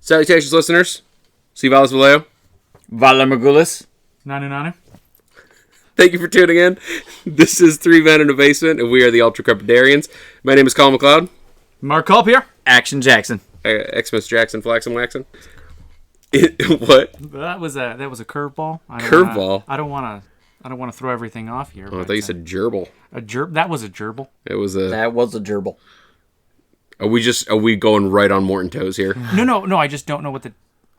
Salutations, listeners. Sivalis Vallejo. Vala Magulis. Nanu. Thank you for tuning in. This is Three Men in a Basement, and we are the Ultra Crepidarians. My name is Colin McLeod. Mark Culp here. Action Jackson. Xmas Jackson, Flaxen Waxen. What? That was a curveball. Curveball? I don't want to throw everything off here. Oh, I thought you said gerbil. That was a gerbil. That was a gerbil. Are we going right on Morton toes here? No. I just don't know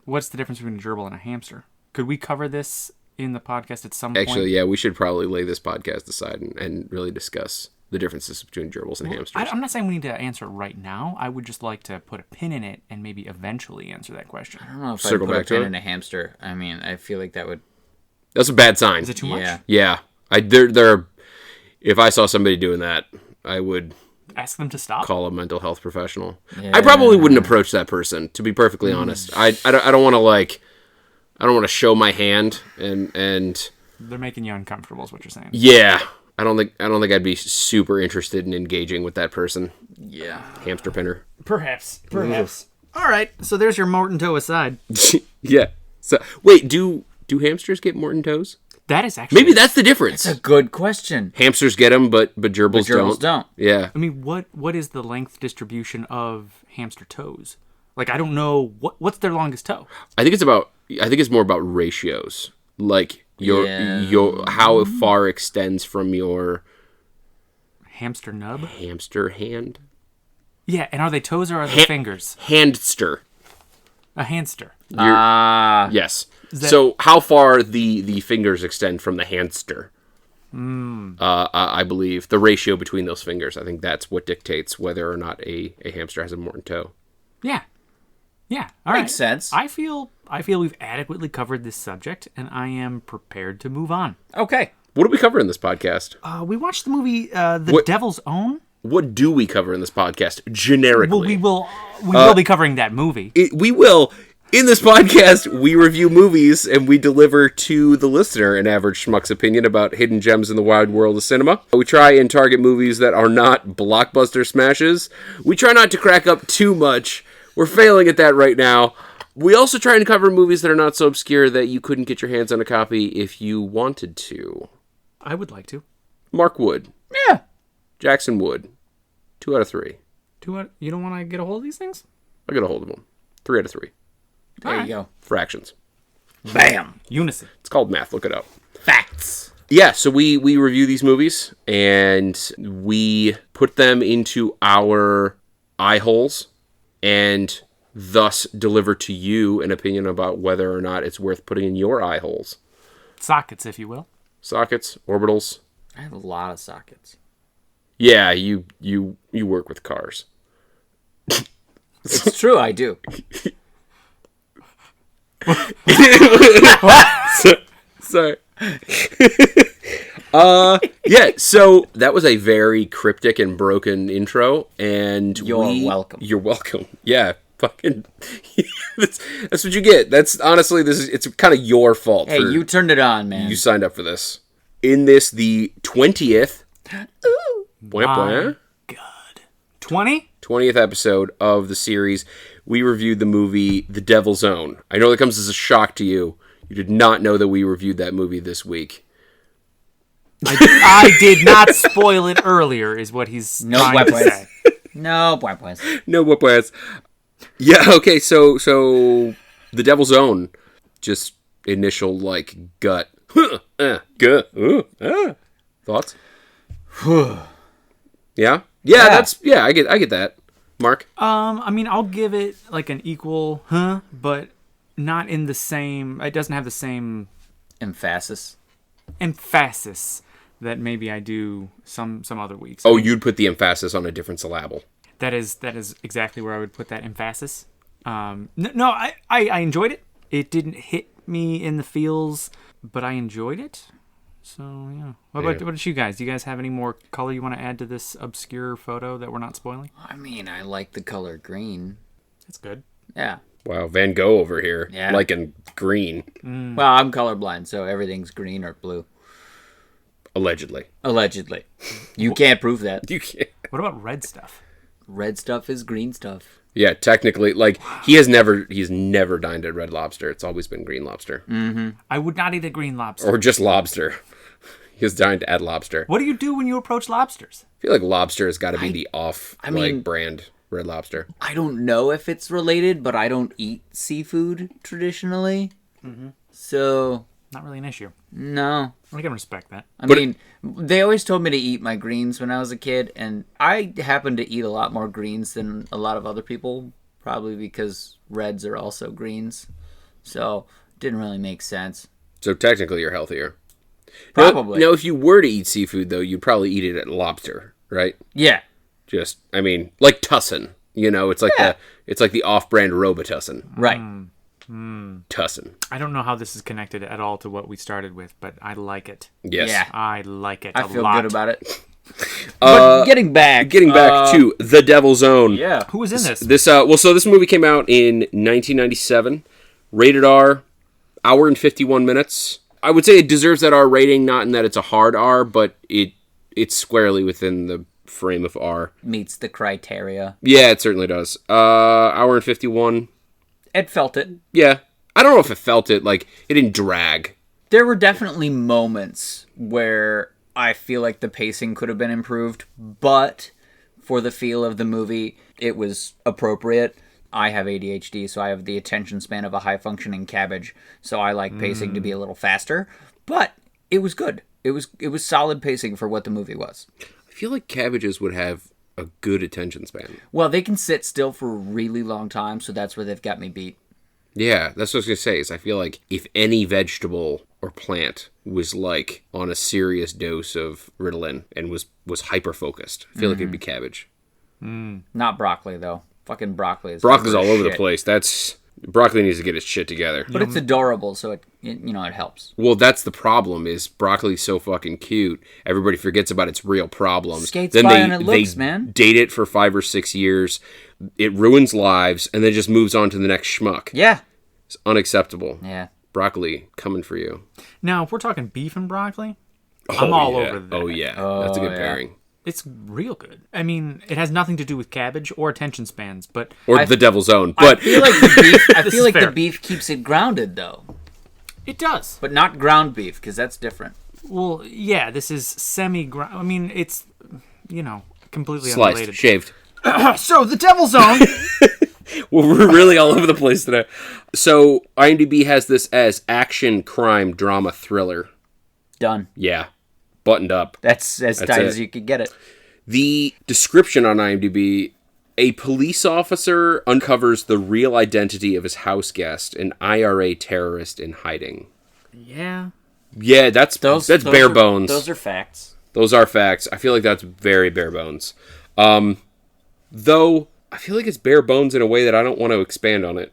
what's the difference between a gerbil and a hamster. Could we cover this in the podcast at some point? Actually, yeah, we should probably lay this podcast aside and really discuss the differences between gerbils and hamsters. I'm not saying we need to answer it right now. I would just like to put a pin in it and maybe eventually answer that question. I don't know if Circle I'd put back a to pin it? in a hamster. I mean, I feel like that would... That's a bad sign. Is it too much? Yeah. If I saw somebody doing that, I would Ask them to stop? call a mental health professional. Yeah. I probably wouldn't approach that person, to be perfectly honest. I don't want to show my hand and They're making you uncomfortable is what you're saying. yeah. I don't think I'd be super interested in engaging with that person. Yeah. Hamster pinner. Perhaps. All right, so there's your Morton toe aside. Yeah. So wait, do hamsters get Morton toes? That is actually... Maybe that's the difference. That's a good question. Hamsters get them, but gerbils don't. Yeah. I mean, what is the length distribution of hamster toes? Like, I don't know what's their longest toe. I think it's more about ratios. Like your how far extends from your Hamster nub? hamster hand. Yeah, and are they toes or are they fingers? Handster. A handster. Yes. So how far the fingers extend from the handster? I believe the ratio between those fingers. I think that's what dictates whether or not a hamster has a Morton toe. Yeah. All right. Makes sense. I feel we've adequately covered this subject, and I am prepared to move on. Okay. What do we cover in this podcast? We watched the movie The Devil's Own. What do we cover in this podcast generically? Well, we will be covering that movie. We will. In this podcast, we review movies and we deliver to the listener an average schmuck's opinion about hidden gems in the wide world of cinema. We try and target movies that are not blockbuster smashes. We try not to crack up too much. We're failing at that right now. We also try and cover movies that are not so obscure that you couldn't get your hands on a copy if you wanted to. I would like to. Mark would. Yeah. Jackson would. 2 out of 3. You don't want to get a hold of these things? I'll get a hold of them. 3 out of 3. There you go. Fractions. Bam. Unison. It's called math. Look it up. Facts. Yeah, so we review these movies, and we put them into our eye holes, and thus deliver to you an opinion about whether or not it's worth putting in your eye holes. Sockets, if you will. Sockets, orbitals. I have a lot of sockets. Yeah, you work with cars. It's true, I do. Sorry. Yeah, so that was a very cryptic and broken intro, and You're welcome. You're welcome. Yeah, fucking. that's what you get. That's honestly, it's kind of your fault. Hey, you turned it on, man. You signed up for this. In this, the 20th. Ooh. God. 20th episode of the series, we reviewed the movie The Devil's Own. I know that comes as a shock to you. You did not know that we reviewed that movie this week. I did not spoil it earlier, is what he's trying to say. No weapons. No weapons. Yeah, okay, so The Devil's Own. Just initial, gut. Thoughts? Yeah? Yeah, I get that. Mark? I mean, I'll give it an equal, but not in the same. It doesn't have the same emphasis that maybe I do some other weeks. Oh, you'd put the emphasis on a different syllable. That is exactly where I would put that emphasis. No, I enjoyed it. It didn't hit me in the feels, but I enjoyed it. So, yeah. What about you guys? Do you guys have any more color you want to add to this obscure photo that we're not spoiling? I mean, I like the color green. That's good. Yeah. Wow, Van Gogh over here. Yeah. Liking green. Well, I'm colorblind, so everything's green or blue. Allegedly. You can't prove that. You can't. What about red stuff? Red stuff is green stuff. Yeah, technically, like, he's never dined at Red Lobster. It's always been Green Lobster. I would not eat a green lobster. Or just lobster. He has dined at Lobster. What do you do when you approach lobsters? I feel like Lobster has got to be the brand Red Lobster. I don't know if it's related, but I don't eat seafood traditionally. So, Not really an issue. no. I can respect that. I mean, they always told me to eat my greens when I was a kid, and I happen to eat a lot more greens than a lot of other people, probably because reds are also greens. So, it didn't really make sense. So technically you're healthier. Probably. Now, if you were to eat seafood, though, you'd probably eat it at Lobster, right? Yeah. Just, I mean, like Tussin. You know, it's like the off-brand Robitussin. Right. Tussin. I don't know how this is connected at all to what we started with, but I like it. Yes. Yeah. I like it I a feel lot. good about it. But getting back to The Devil's Own. Yeah. Who was in this? So this movie came out in 1997. Rated R, hour and 51 minutes. I would say it deserves that R rating, not in that it's a hard R, but it's squarely within the frame of R. Meets the criteria. Yeah, it certainly does. Hour and 51. Ed felt it. Yeah. I don't know if it felt it, like, it didn't drag. There were definitely moments where I feel like the pacing could have been improved, but for the feel of the movie, it was appropriate. I have ADHD, so I have the attention span of a high-functioning cabbage, so I like pacing to be a little faster, but it was good. It was solid pacing for what the movie was. I feel like cabbages would have a good attention span. Well, they can sit still for a really long time, so that's where they've got me beat. Yeah, that's what I was going to say, is I feel like if any vegetable or plant was, like, on a serious dose of Ritalin and was hyper-focused, I feel like it'd be cabbage. Not broccoli, though. Fucking broccoli is Broccoli's all over the shit. place. Broccoli needs to get its shit together. But it's adorable, so it helps. Well, that's the problem, is broccoli's so fucking cute. Everybody forgets about its real problems. Skates by and it looks, man. Date it for 5 or 6 years. It ruins lives, and then just moves on to the next schmuck. Yeah. It's unacceptable. Yeah. Broccoli, coming for you. Now, if we're talking beef and broccoli, I'm all over that. Oh, yeah. That's a good pairing. It's real good. I mean, it has nothing to do with cabbage or attention spans, but Or The Devil's Own. I But feel like the beef, This is fair. the beef keeps it grounded, though. it does. But not ground beef, because that's different. Well, yeah, this is semi-ground. I mean, it's, completely sliced, unrelated. shaved. So, The Devil's Own. Well, we're really all over the place today. So, IMDb has this as action, crime, drama, thriller. Done. Yeah. Buttoned up. That's as tight it. as you could get it. The description on IMDb, a police officer uncovers the real identity of his house guest, an IRA terrorist in hiding. Yeah. Yeah, that's bare bones. Those are facts. Those are facts. I feel like that's very bare bones. Though, I feel like it's bare bones in a way that I don't want to expand on it.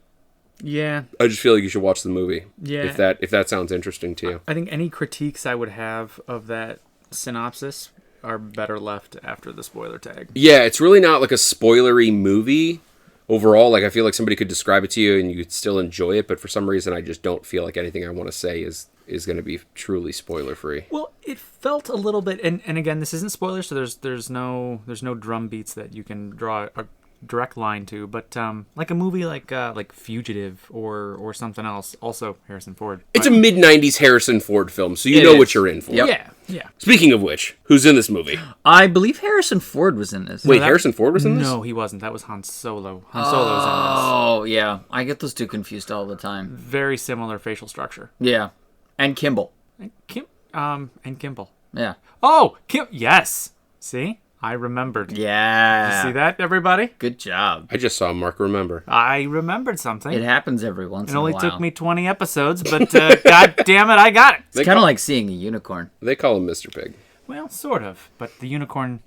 Yeah. I just feel like you should watch the movie. Yeah. If that sounds interesting to you. I think any critiques I would have of that synopsis are better left after the spoiler tag. Yeah, it's really not like a spoilery movie overall. Like, I feel like somebody could describe it to you and you could still enjoy it, but for some reason I just don't feel like anything I want to say is going to be truly spoiler free. Well, it felt a little bit, and again, this isn't spoilers, so there's no drum beats that you can draw a direct line to, but like a movie like Fugitive or something else, also Harrison Ford. It's a mid-90s Harrison Ford film, so you It know is. what you're in for. Yep. Yeah. Speaking of which, who's in this movie? I believe Harrison Ford was in this. Wait, Harrison Ford was in this? No, he wasn't. That was Han Solo. Han Solo's Oh, yeah. I get those two confused all the time. in this. Very similar facial structure. Yeah. And Kimball. And Kimball. Yeah. Oh, Yes. See? I remembered. Yeah. See that, everybody? Good job. I just saw Mark remember. I remembered something. It happens every once It in a only while. took me 20 episodes, but god damn it, I got it. It's kind of like seeing a unicorn. They call him Mr. Pig. Well, sort of. But the unicorn,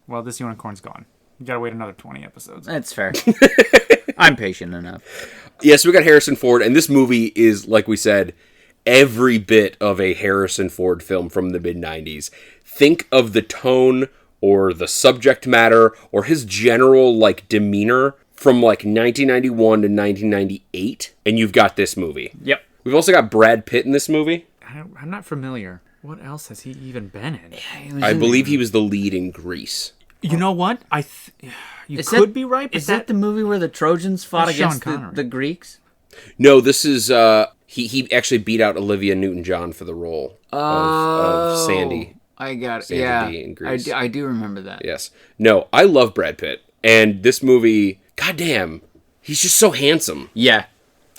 well, this unicorn's gone. You gotta wait another 20 episodes. That's fair. I'm patient enough. Yeah, so we got Harrison Ford, and this movie is, like we said, every bit of a Harrison Ford film from the mid-90s. Think of the tone or the subject matter or his general, like, demeanor from, like, 1991 to 1998, and you've got this movie. Yep. We've also got Brad Pitt in this movie. I'm not familiar. What else has he even been in? I believe he was the lead in Grease. You know what? You Is could that- be right, but Is that the movie where the Trojans fought That's Sean against Connery. the Greeks? No, this is he actually beat out Olivia Newton-John for the role of Sandy. I got it. Sandy Yeah, in Greece. I do remember that. Yes. No, I love Brad Pitt, and this movie, goddamn, he's just so handsome. Yeah.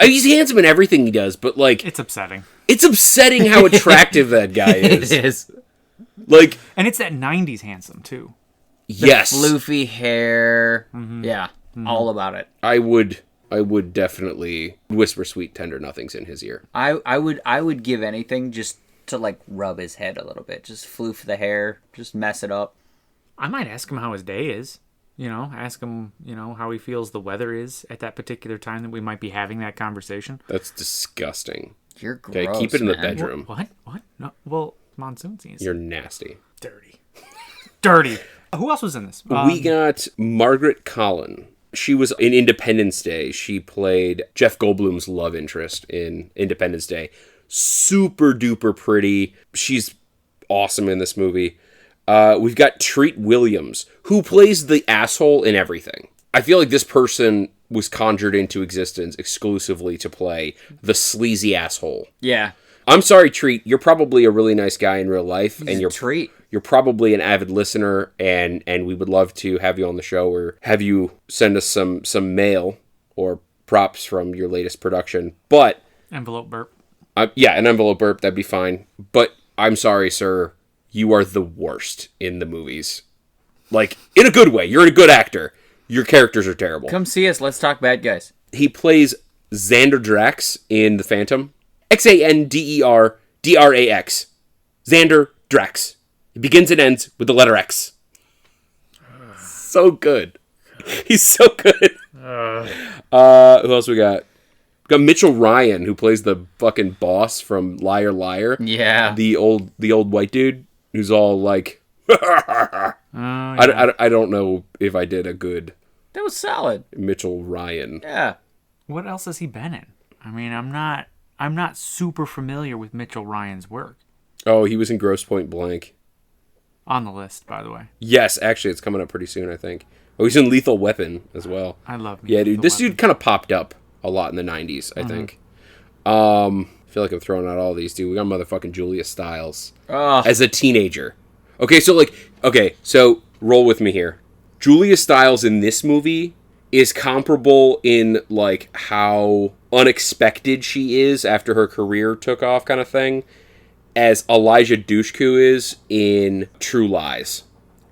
He's handsome in everything he does, but like it's upsetting. it's upsetting how attractive that guy is. It is. Like, And it's that 90s handsome, too. yes, Floofy hair. Yeah. All about it. I would definitely whisper sweet tender nothings in his ear. I would give anything just to like rub his head a little bit. Just floof the hair. Just mess it up. I might ask him how his day is. Ask him, how he feels the weather is at that particular time that we might be having that conversation. That's disgusting. You're gross. Okay, keep it in the man. bedroom. What? No. Well, monsoon season. You're nasty. Dirty. Who else was in this? We got Margaret Collin. She was in Independence Day. She played Jeff Goldblum's love interest in Independence Day. Super duper pretty. She's awesome in this movie. We've got Treat Williams, who plays the asshole in everything. I feel like this person was conjured into existence exclusively to play the sleazy asshole. Yeah. I'm sorry, Treat. You're probably a really nice guy in real life, and He's a treat. you're probably an avid listener, and we would love to have you on the show or have you send us some mail or props from your latest production. But Envelope burp. yeah, an envelope burp, that'd be fine. But I'm sorry, sir. You are the worst in the movies. Like, in a good way. You're a good actor. Your characters are terrible. Come see us. Let's talk bad guys. He plays Xander Drax in The Phantom. Xanderdrax. Xander Drax. It begins and ends with the letter X. So good. He's so good. Who else we got? We got Mitchell Ryan, who plays the fucking boss from Liar Liar. Yeah. The old white dude who's all like, Yeah. I don't know if I did a good That was solid. Mitchell Ryan. Yeah. What else has he been in? I mean, I'm not super familiar with Mitchell Ryan's work. Oh, he was in Grosse Point Blank. On the list, by the way. Yes, actually, it's coming up pretty soon, I think. Oh, he's in Lethal Weapon as well. I love Yeah, dude. Lethal This Weapon. dude kind of popped up a lot in the 90s, I think. I feel like I'm throwing out all these, dude. We got motherfucking Julia Stiles as a teenager. Okay, so roll with me here. Julia Stiles in this movie is comparable in, like, how unexpected she is after her career took off kind of thing as Elijah Dushku is in True Lies.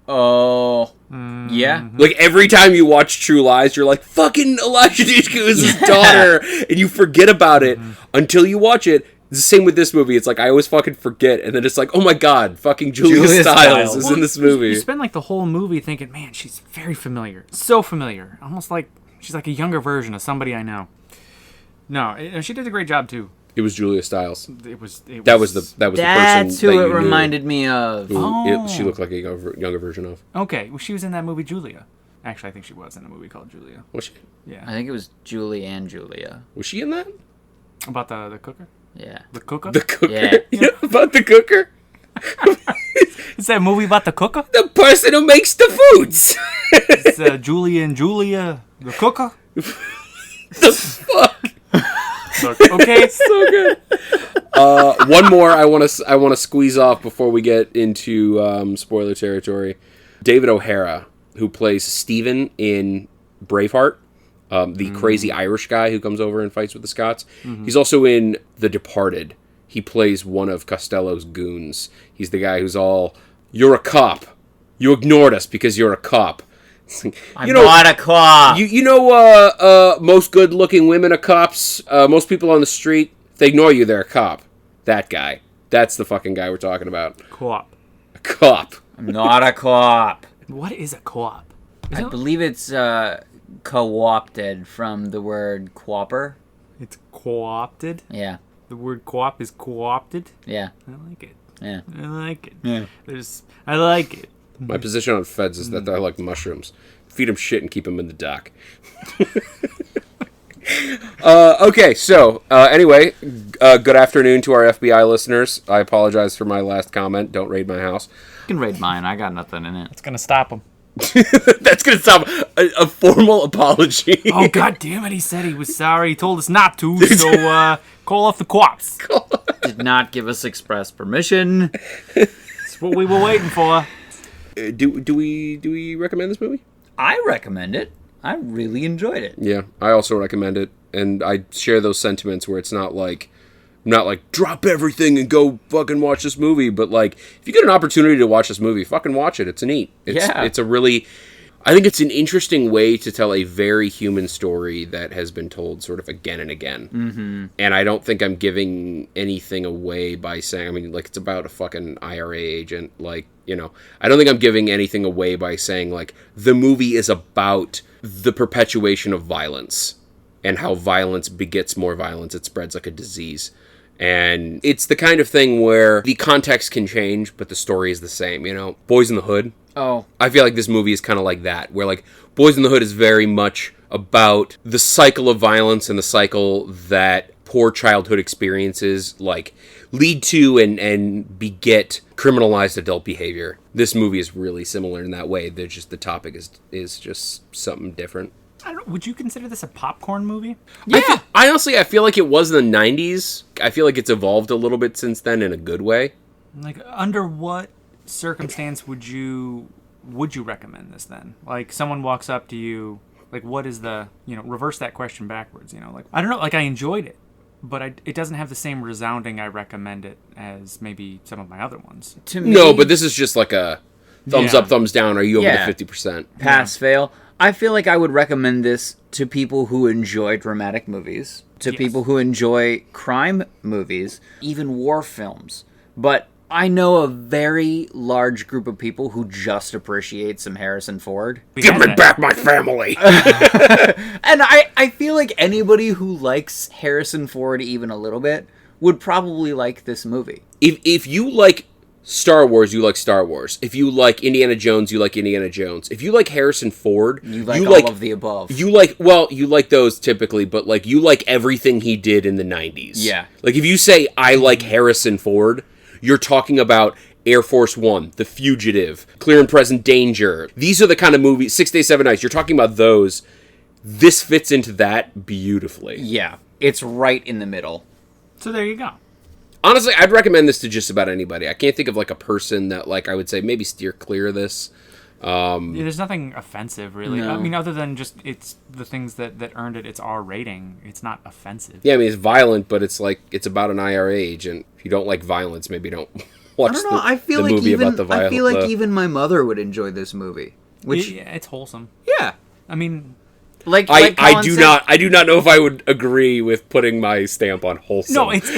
Oh. Yeah. Like, every time you watch True Lies, you're like, fucking Elijah Dushku is his daughter, and you forget about it until you watch it. It's the same with this movie. It's like, I always fucking forget, and then it's like, oh my god, fucking Julia Stiles is in this movie. You spend like the whole movie thinking, man, she's very familiar. So familiar. Almost like she's like a younger version of somebody I know. No, she did a great job too. It was Julia Stiles. It was That was the person That's who that it you knew reminded me of. who she looked like a younger version of. Okay, well, she was in that movie Julia. Actually, I think she was in a movie called Julia. Was she? Yeah. I think it was Julie and Julia. Was she in that? About the cooker? Yeah. The cooker? The cooker? Yeah. Yeah, about the cooker? It's that movie about the cooker? The person who makes the foods! It's Julia and Julia, the cooker? The fuck? Okay. So good. One more I want to squeeze off before we get into spoiler territory. David O'Hara, who plays Stephen in Braveheart, the crazy Irish guy who comes over and fights with the Scots. He's also in The Departed. He plays one of Costello's goons. He's the guy who's all, you're a cop. You ignored us because you're a cop. I'm not a cop. Most good-looking women are cops. Most people on the street, if they ignore you, they're a cop. That guy. That's the fucking guy we're talking about. Co-op. A cop. I'm not a cop. What is a co-op? I believe it's co-opted from the word quopper. It's co-opted? Yeah. The word co-op is co-opted? Yeah. I like it. Yeah. I like it. Yeah. I like it. My position on feds is that they're like mushrooms. Feed them shit and keep them in the dock. Okay, so anyway, good afternoon to our FBI listeners. I apologize for my last comment. Don't raid my house. You can raid mine. I got nothing in it. It's gonna stop them. That's gonna stop a formal apology. Oh, God damn it. He said he was sorry. He told us not to, so call off the cops. Did not give us express permission. That's what we were waiting for. Do we recommend this movie? I recommend it. I really enjoyed it. Yeah, I also recommend it, and I share those sentiments where it's not like drop everything and go fucking watch this movie, but like if you get an opportunity to watch this movie, fucking watch it. It's neat. It's a really, I think it's an interesting way to tell a very human story that has been told sort of again and again. Mm-hmm. And I don't think I'm giving anything away by saying, I mean, like, it's about a fucking IRA agent. Like, you know, I don't think I'm giving anything away by saying, like, the movie is about the perpetuation of violence and how violence begets more violence. It spreads like a disease. And it's the kind of thing where the context can change, but the story is the same, you know? Boys in the Hood. Oh. I feel like this movie is kind of like that, where, like, Boys in the Hood is very much about the cycle of violence and the cycle that poor childhood experiences, like, lead to and beget criminalized adult behavior. This movie is really similar in that way. They're just, the topic is just something different. I don't know, would you consider this a popcorn movie? Yeah. Honestly, I feel like it was in the 90s. I feel like it's evolved a little bit since then in a good way. Like, under what circumstance would you recommend this then? Like, someone walks up to you, like, what is the, you know, reverse that question backwards, you know? Like, I don't know, like, I enjoyed it, but it doesn't have the same resounding I recommend it as maybe some of my other ones. To me, No, but this is just like a thumbs Yeah. up, thumbs down. Are you over Yeah. the 50%? pass, fail. I feel like I would recommend this to people who enjoy dramatic movies, to Yes. people who enjoy crime movies, even war films. But I know a very large group of people who just appreciate some Harrison Ford. We Give had me that. back my family! And I feel like anybody who likes Harrison Ford even a little bit would probably like this movie. If you like Star Wars, you like Star Wars. If you like Indiana Jones, you like Indiana Jones. If you like Harrison Ford, You like all of the above. You like those typically, but like you like everything he did in the 90s. Yeah. Like if you say I like Harrison Ford, you're talking about Air Force One, The Fugitive, Clear and Present Danger. These are the kind of movies, 6 Days, 7 Nights. You're talking about those. This fits into that beautifully. Yeah, it's right in the middle. So there you go. Honestly, I'd recommend this to just about anybody. I can't think of like a person that like I would say maybe steer clear of this. Yeah, there's nothing offensive, really. No. I mean, other than just it's the things that earned it its R rating. It's not offensive. Yeah, I mean it's violent, but it's like it's about an IRA agent. If you don't like violence, maybe don't watch I don't know. I feel the like movie even about the violence. I feel like even my mother would enjoy this movie. Which Yeah, it's wholesome. yeah, I mean, like I Colin do said- not I do not know if I would agree with putting my stamp on wholesome. no, it's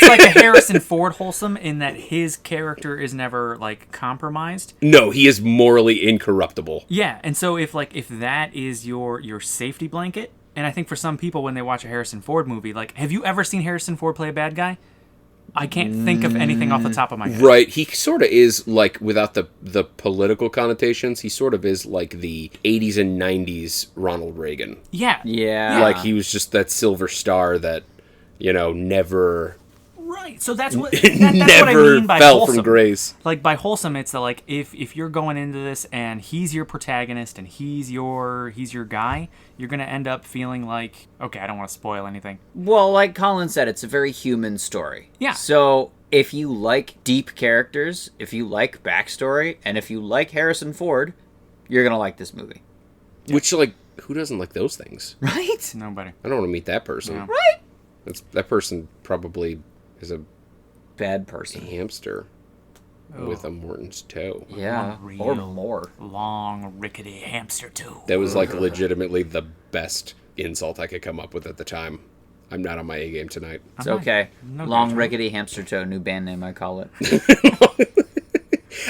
like a Harrison Ford wholesome in that his character is never like compromised. No, he is morally incorruptible. Yeah, and so if that is your safety blanket, and I think for some people when they watch a Harrison Ford movie, like, have you ever seen Harrison Ford play a bad guy? I can't think of anything off the top of my head. Right, he sort of is like without the political connotations, he sort of is like the 80s and 90s Ronald Reagan. Yeah. Yeah. Like he was just that silver star that, you know, never Right. So that's what that's what I never mean by fell wholesome. from grace. Like by wholesome, it's the, like if you're going into this and he's your protagonist and he's your guy, you're gonna end up feeling like, okay, I don't want to spoil anything. Well, like Colin said, it's a very human story. Yeah. So if you like deep characters, if you like backstory, and if you like Harrison Ford, you're gonna like this movie. Which, like, who doesn't like those things? Right? Nobody. I don't want to meet that person. No. Right? That person probably is a Bad person. hamster with a Morton's toe. Yeah. Unreal. Or more. Long rickety hamster toe. That was, like, legitimately the best insult I could come up with at the time. I'm not on my A game tonight. It's okay. No Long judgment. rickety hamster toe, new band name I call it.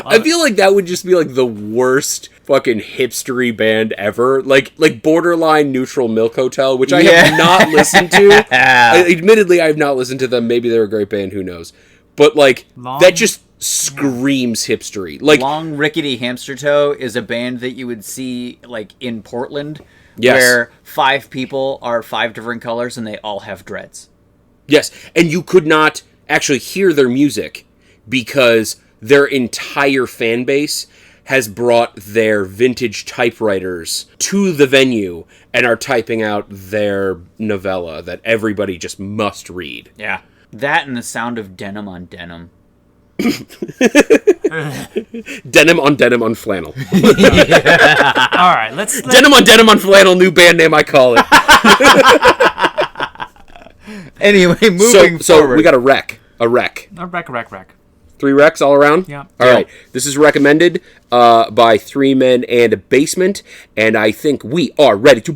I feel like that would just be like the worst fucking hipstery band ever. Like borderline Neutral Milk Hotel, which I have not listened to. Admittedly, I have not listened to them. Maybe they're a great band. Who knows? But like that just screams hipstery. Like Long rickety hamster toe is a band that you would see like in Portland, Yes. where 5 people are 5 different colors and they all have dreads. yes, and you could not actually hear their music because their entire fan base has brought their vintage typewriters to the venue and are typing out their novella that everybody just must read. Yeah. That and the sound of denim on denim. Denim on flannel. All right, let's Denim on flannel, new band name, I call it. Anyway, moving So forward. we got a wreck. Wreck. 3 wrecks all around? Yeah. All right. This is recommended by 3 Men and a Basement, and I think we are ready to...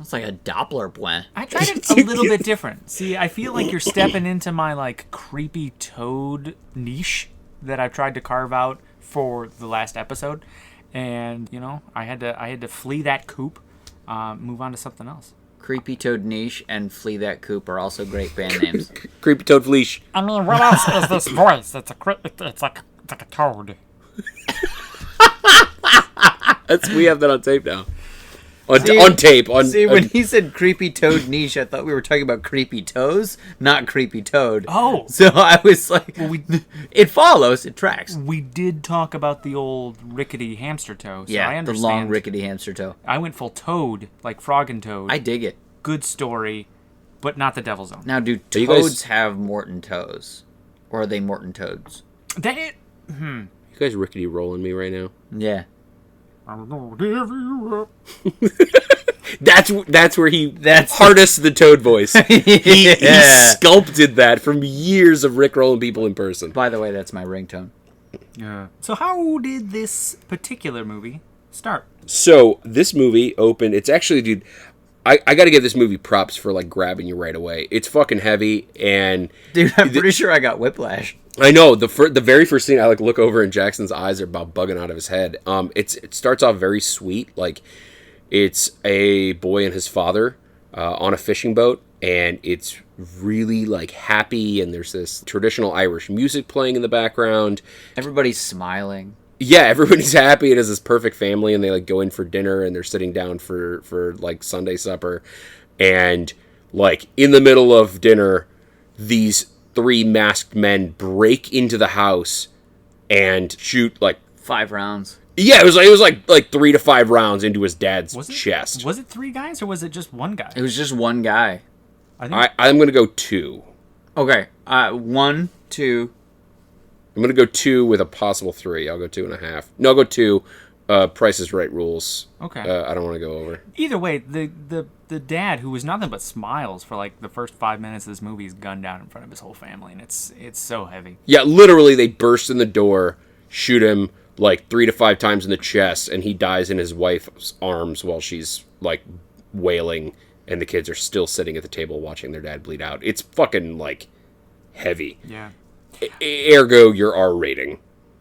It's like a Doppler blend. I tried it a little bit different. See, I feel like you're stepping into my like creepy toad niche that I've tried to carve out for the last episode, and you know, I had to flee that coop, move on to something else. Creepy Toad Niche and Flee That Coop are also great band names. Creepy Toad Fleesh. I mean, what else is this voice? It's like a toad. We have that on tape now. On tape. When he said Creepy Toad Niche, I thought we were talking about Creepy Toes, not Creepy Toad. Oh. So I was like, it follows, it tracks. We did talk about the old rickety hamster toe. So I Yeah, the understand. long rickety hamster toe. I went full toad, like Frog and Toad. I dig it. Good story, but not the Devil's Own. Now, do you toads guys- have Morton toes? Or are they Morton toads? You You guys rickety rolling me right now. Yeah. That's where he That's- harnessed the toad voice. He Yeah. sculpted that from years of Rick rolling people in person. By the way, that's my ringtone. Yeah. So how did this particular movie start? So this movie opened. It's actually, dude, I got to give this movie props for like grabbing you right away. It's fucking heavy, and Dude, I'm pretty sure I got whiplash. I know the very first scene. I like look over and Jackson's eyes are about bugging out of his head. It starts off very sweet, like it's a boy and his father on a fishing boat, and it's really like happy. And there's this traditional Irish music playing in the background. Everybody's smiling. Yeah, everybody's happy. It is this perfect family, and they like go in for dinner, and they're sitting down for like Sunday supper, and like in the middle of dinner, these 3 masked men break into the house and shoot like 5 rounds. yeah, it was like 3 to 5 rounds into his dad's chest. Was it 3 guys or was it just one guy? It was just one guy. I'm gonna go 2. Okay, 1, 2. I'm gonna go 2 with a possible 3. I'll go 2.5. No, I'll go 2. Price is Right rules. Okay. I don't want to go over. Either way, the dad, who was nothing but smiles for like the first 5 minutes of this movie, is gunned down in front of his whole family, and it's so heavy. Yeah, literally, they burst in the door, shoot him like 3 to 5 times in the chest, and he dies in his wife's arms while she's like wailing, and the kids are still sitting at the table watching their dad bleed out. It's fucking like heavy. Yeah. Ergo, your R rating.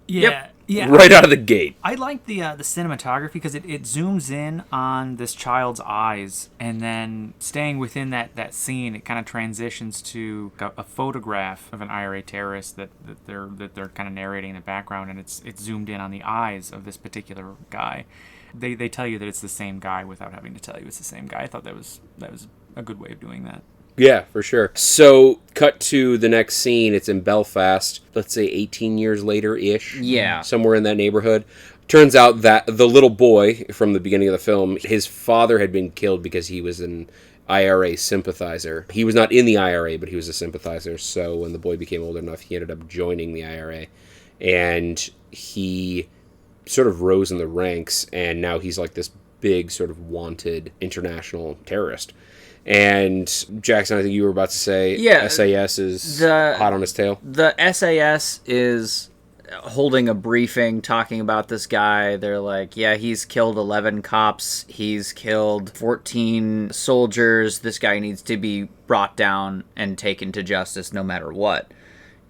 Yeah. Yep. Yeah. Right out of the gate. I like the cinematography because it zooms in on this child's eyes, and then staying within that scene, it kind of transitions to a photograph of an IRA terrorist that they're kind of narrating in the background, and it's zoomed in on the eyes of this particular guy. They tell you that it's the same guy without having to tell you it's the same guy. I thought that was a good way of doing that. Yeah, for sure. So, cut to the next scene. It's in Belfast. Let's say 18 years later-ish. Yeah. Somewhere in that neighborhood. Turns out that the little boy from the beginning of the film, his father had been killed because he was an IRA sympathizer. He was not in the IRA, but he was a sympathizer. So when the boy became old enough, he ended up joining the IRA. And he sort of rose in the ranks, and now he's like this big sort of wanted international terrorist. And Jackson, I think you were about to say, Yeah, SAS is hot on his tail. The SAS is holding a briefing talking about this guy. They're like, yeah, he's killed 11 cops. He's killed 14 soldiers. This guy needs to be brought down and taken to justice no matter what.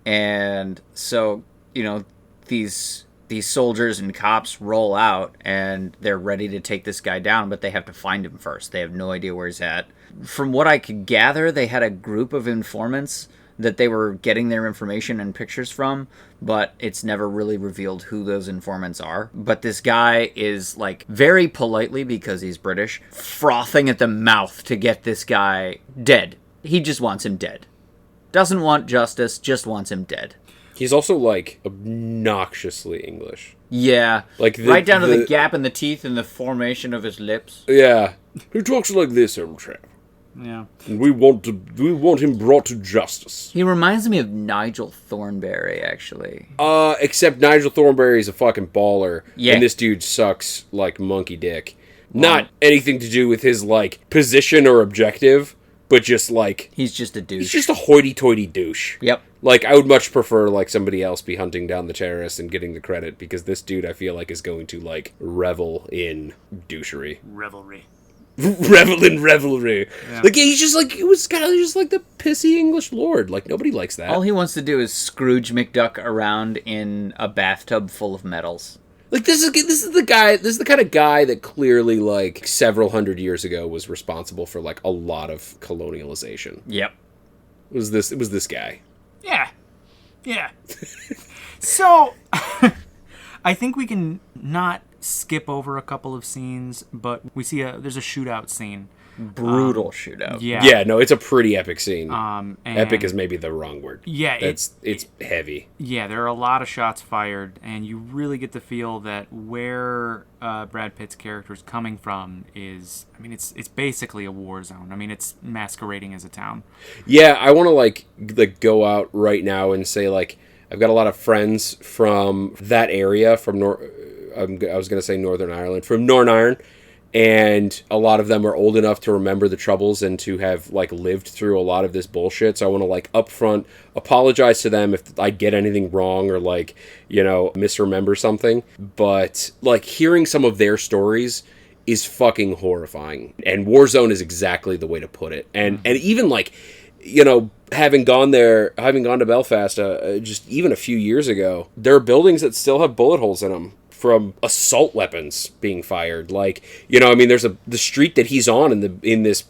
And so, you know, these soldiers and cops roll out, and they're ready to take this guy down, but they have to find him first. They have no idea where he's at. From what I could gather, they had a group of informants that they were getting their information and pictures from, but it's never really revealed who those informants are. But this guy is, like, very politely, because he's British, frothing at the mouth to get this guy dead. He just wants him dead. Doesn't want justice, just wants him dead. He's also, like, obnoxiously English. Yeah. Like right down to the gap in the teeth and the formation of his lips. Yeah. He talks like this, old chap. Yeah. And we want him brought to justice. He reminds me of Nigel Thornberry, actually. Except Nigel Thornberry is a fucking baller. Yeah. And this dude sucks like monkey dick. Not anything to do with his, like, position or objective, but just, like... He's just a douche. He's just a hoity-toity douche. Yep. Like, I would much prefer, like, somebody else be hunting down the terrorists and getting the credit, because this dude, I feel like, is going to, like, revel in douchery. Revelry. Revel in revelry. Yeah. Like, yeah, he's just, like, it was kind of just, like, the pissy English lord. Like, nobody likes that. All he wants to do is Scrooge McDuck around in a bathtub full of medals. Like, this is the kind of guy that clearly, like, several hundred years ago was responsible for, like, a lot of colonialization. Yep. It was this guy. Yeah. Yeah. So, I think we can not skip over a couple of scenes, but we see there's a shootout scene. Brutal shootout. Yeah. Yeah, no, it's a pretty epic scene. And Epic is maybe the wrong word. Yeah, it's heavy. Yeah, there are a lot of shots fired, and you really get to feel that where Brad Pitt's character is coming from is, I mean, it's basically a war zone. I mean, it's masquerading as a town. Yeah, I want to like go out right now and say, like, I've got a lot of friends from that area, from I was going to say Northern Ireland, from Northern, and a lot of them are old enough to remember the Troubles and to have, like, lived through a lot of this bullshit. So I want to, like, up front apologize to them if I get anything wrong or, like, you know, misremember something. But, like, hearing some of their stories is fucking horrifying. And Warzone is exactly the way to put it. And even, like, you know, having gone to Belfast just even a few years ago, there are buildings that still have bullet holes in them from assault weapons being fired. Like, you know, I mean, there's the street that he's on in this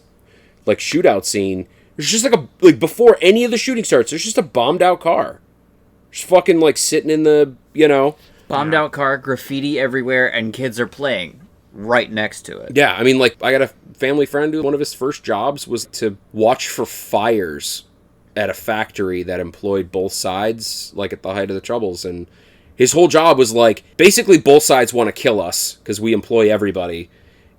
like shootout scene. There's just like before any of the shooting starts, there's just a bombed out car, just fucking like sitting in the, you know, bombed out car, graffiti everywhere, and kids are playing right next to it. Yeah, I mean, like, I got a family friend who one of his first jobs was to watch for fires at a factory that employed both sides, like at the height of the Troubles, and his whole job was, like, basically both sides want to kill us, because we employ everybody,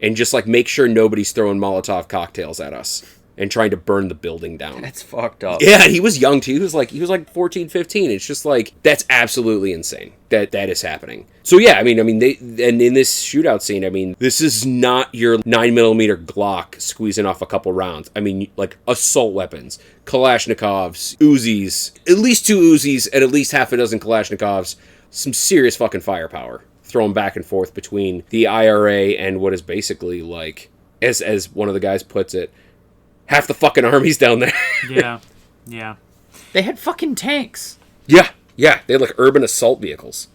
and just, like, make sure nobody's throwing Molotov cocktails at us, and trying to burn the building down. That's fucked up. Yeah, and he was young, too. He was like 14, 15. It's just, like, that's absolutely insane that is happening. So, yeah, I mean, and in this shootout scene, I mean, this is not your 9mm Glock squeezing off a couple rounds. I mean, like, assault weapons, Kalashnikovs, Uzis, at least 2 Uzis, and at least half a dozen Kalashnikovs. Some serious fucking firepower thrown back and forth between the IRA and what is basically, like, as one of the guys puts it, half the fucking army's down there. Yeah. They had fucking tanks. Yeah, they had, like, urban assault vehicles.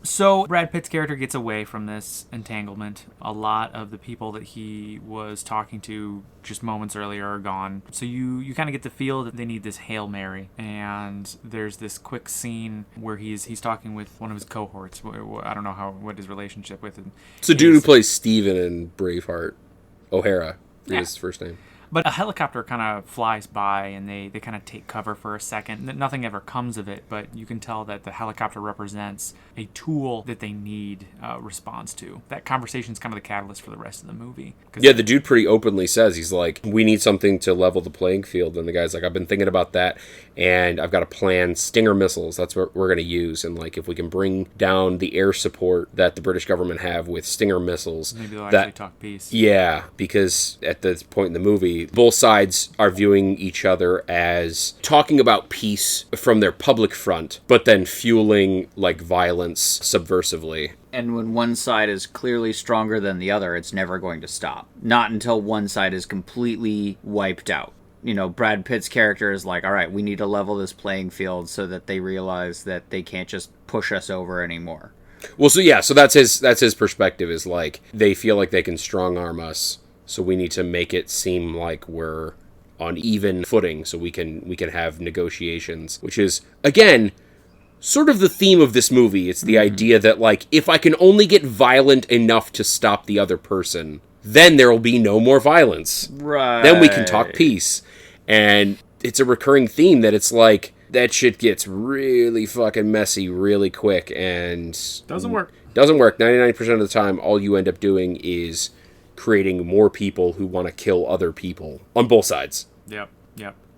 So Brad Pitt's character gets away from this entanglement. A lot of the people that he was talking to just moments earlier are gone. So you kind of get the feel that they need this Hail Mary. And there's this quick scene where he's talking with one of his cohorts. I don't know what his relationship with him. It's a dude who plays Steven in Braveheart. O'Hara is his first name. But a helicopter kind of flies by, and they kind of take cover for a second. Nothing ever comes of it, but you can tell that the helicopter represents a tool that they need response to. That conversation's kind of the catalyst for the rest of the movie. Yeah, the dude pretty openly says, he's like, we need something to level the playing field. And the guy's like, I've been thinking about that, and I've got a plan. Stinger missiles, that's what we're going to use. And, like, if we can bring down the air support that the British government have with Stinger missiles... Maybe they'll actually talk peace. Yeah, because at this point in the movie, both sides are viewing each other as talking about peace from their public front, but then fueling, like, violence subversively. And when one side is clearly stronger than the other, it's never going to stop. Not until one side is completely wiped out. You know, Brad Pitt's character is like, all right, we need to level this playing field so that they realize that they can't just push us over anymore. Well, so that's his perspective, is like, they feel like they can strong arm us. So we need to make it seem like we're on even footing, so we can have negotiations, which is, again, sort of the theme of this movie. It's the idea that, like, if I can only get violent enough to stop the other person, then there will be no more violence. Right. Then we can talk peace. And it's a recurring theme that it's like that shit gets really fucking messy really quick and Doesn't work. 99% of the time, all you end up doing is creating more people who want to kill other people on both sides. Yep.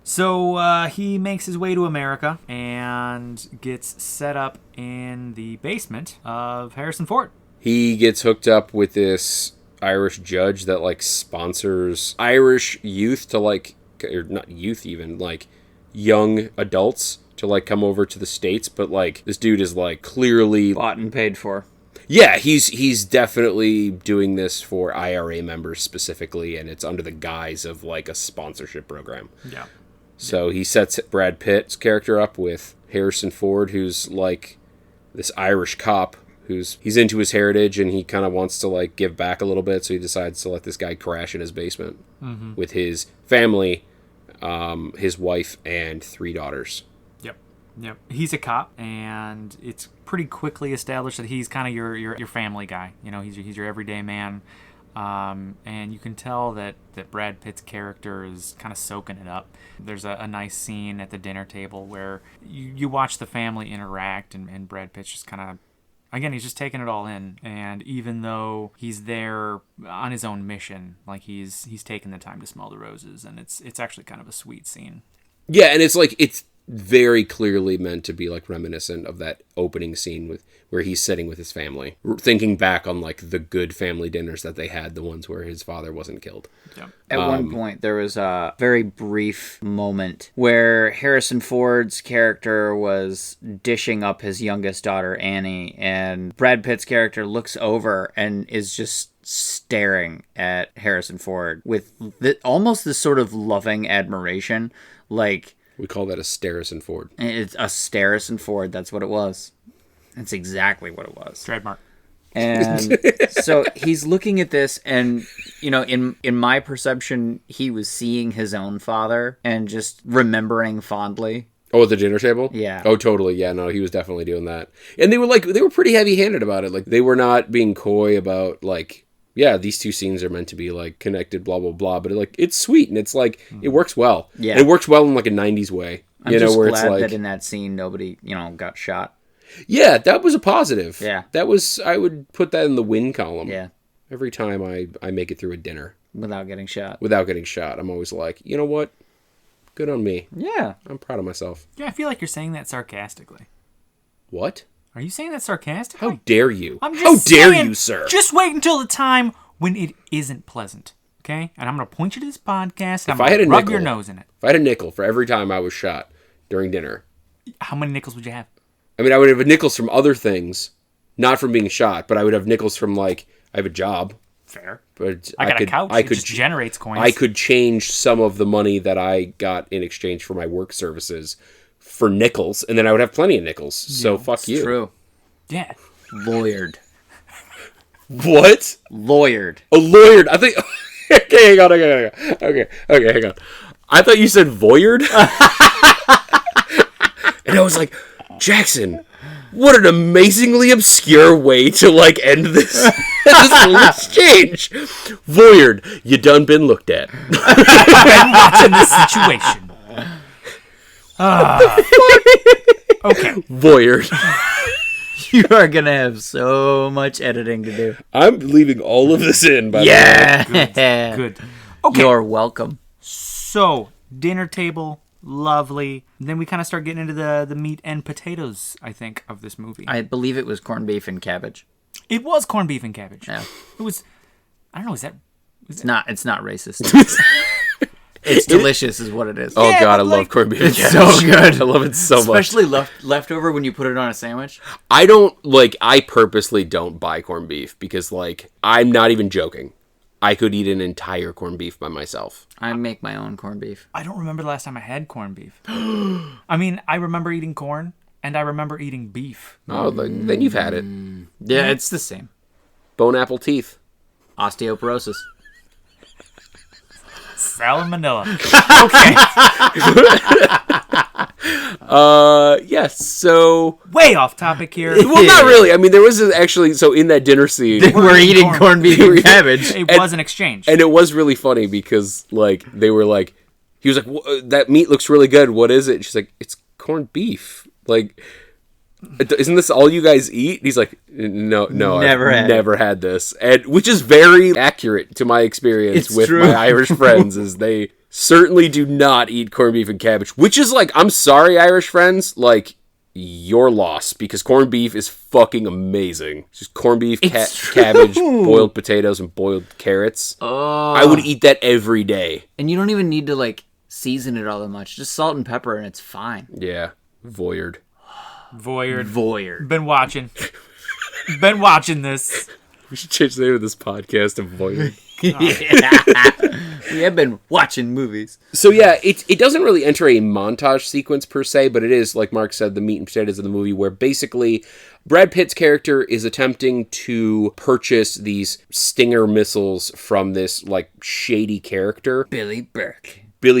So he makes his way to America and gets set up in the basement of Harrison Ford. He gets hooked up with this Irish judge that, like, sponsors Irish youth to, like, or not youth even, like, young adults to, like, come over to the States. But, like, this dude is, like, clearly... Bought and paid for. Yeah, he's definitely doing this for IRA members specifically, and it's under the guise of, like, a sponsorship program. Yeah. So he sets Brad Pitt's character up with Harrison Ford, who's, like, this Irish cop he's into his heritage, and he kind of wants to, like, give back a little bit, so he decides to let this guy crash in his basement with his family, his wife, and 3 daughters. Yep. He's a cop, and it's pretty quickly established that he's kind of your family guy. You know, he's your everyday man. And you can tell that Brad Pitt's character is kind of soaking it up. There's a nice scene at the dinner table where you watch the family interact, and Brad Pitt's just kind of, again, he's just taking it all in. And even though he's there on his own mission, like he's taking the time to smell the roses, and it's actually kind of a sweet scene. Yeah, and it's like, it's very clearly meant to be, like, reminiscent of that opening scene where he's sitting with his family, thinking back on, like, the good family dinners that they had, the ones where his father wasn't killed. Yep. At one point, there was a very brief moment where Harrison Ford's character was dishing up his youngest daughter, Annie, and Brad Pitt's character looks over and is just staring at Harrison Ford with almost this sort of loving admiration, like... We call that a Starrison Ford. It's a Starrison Ford. That's what it was. That's exactly what it was. Trademark. And so he's looking at this, and, you know, in my perception, he was seeing his own father and just remembering fondly. Oh, at the dinner table? Yeah. Oh, totally. Yeah, no, he was definitely doing that. And they were pretty heavy-handed about it. Like, they were not being coy about, like, yeah, these two scenes are meant to be, like, connected, blah, blah, blah. But, like, it's sweet, and it's, like, it works well. Yeah. And it works well in, like, a 90s way. I'm just where glad it's like, that in that scene, nobody, got shot. Yeah, that was a positive. Yeah. That was, I would put that in the win column. Yeah. Every time I make it through a dinner. Without getting shot. I'm always like, you know what? Good on me. Yeah. I'm proud of myself. Yeah, I feel like you're saying that sarcastically. What? Are you saying that sarcastically? How dare you? I'm just How dare saying, you, sir? Just wait until the time when it isn't pleasant, okay? And I'm going to point you to this podcast, and I'm going to rub your nose in it. If I had a nickel for every time I was shot during dinner. How many nickels would you have? I mean, I would have nickels from other things, not from being shot, but I would have nickels from, like, I have a job. Fair. But I got a couch. It just generates coins. I could change some of the money that I got in exchange for my work services for nickels, and then I would have plenty of nickels. So fuck you. True. Yeah. Lawyered. What? Lawyered. A lawyered? I think... Okay, hang on. Okay, hang on. I thought you said voyeured. And I was like, Jackson, what an amazingly obscure way to, like, end this little exchange. Voyeured, you done been looked at. Been watching this situation. Okay. Voyeured. You are going to have so much editing to do. I'm leaving all of this in, by the way. Yeah. Good. Okay. You're welcome. So, dinner table, lovely. Then we kind of start getting into the meat and potatoes, I think, of this movie. I believe it was corned beef and cabbage. It was corned beef and cabbage. Yeah. It was, I don't know, is that... It's not racist. It's delicious is what it is. Oh, Yeah, God, I but, love like, corned beef. It's and so cabbage. good. I love it so much. Especially leftover when you put it on a sandwich. I don't, like, I purposely don't buy corned beef because, like, I'm not even joking. I could eat an entire corned beef by myself. I make my own corned beef. I don't remember the last time I had corned beef. I mean, I remember eating corn, and I remember eating beef. Oh, then you've had it. Yeah, it's the same. Bone apple teeth. Osteoporosis. Salmonella. Okay. Yes, so... Way off topic here. Well, not really. I mean, there was actually... So, in that dinner scene... We're eating corned beef and cabbage. It was an exchange. And it was really funny because, like, they were like, he was like, that meat looks really good. What is it? And she's like, it's corned beef. Like, isn't this all you guys eat? And he's like, no, I've never had this. And which is very accurate to my experience with my Irish friends, is they certainly do not eat corned beef and cabbage, which is like, I'm sorry, Irish friends, like, your loss, because corned beef is fucking amazing. Just corned beef, cabbage, boiled potatoes, and boiled carrots. Oh. I would eat that every day. And you don't even need to, like, season it all that much. Just salt and pepper, and it's fine. Yeah. Voyard. Been watching. Been watching this. We should change the name of this podcast to Voyard. We have been watching movies. So yeah, it doesn't really enter a montage sequence per se, but it is, like Mark said, the meat and potatoes of the movie, where basically Brad Pitt's character is attempting to purchase these Stinger missiles from this, like, shady character. Billy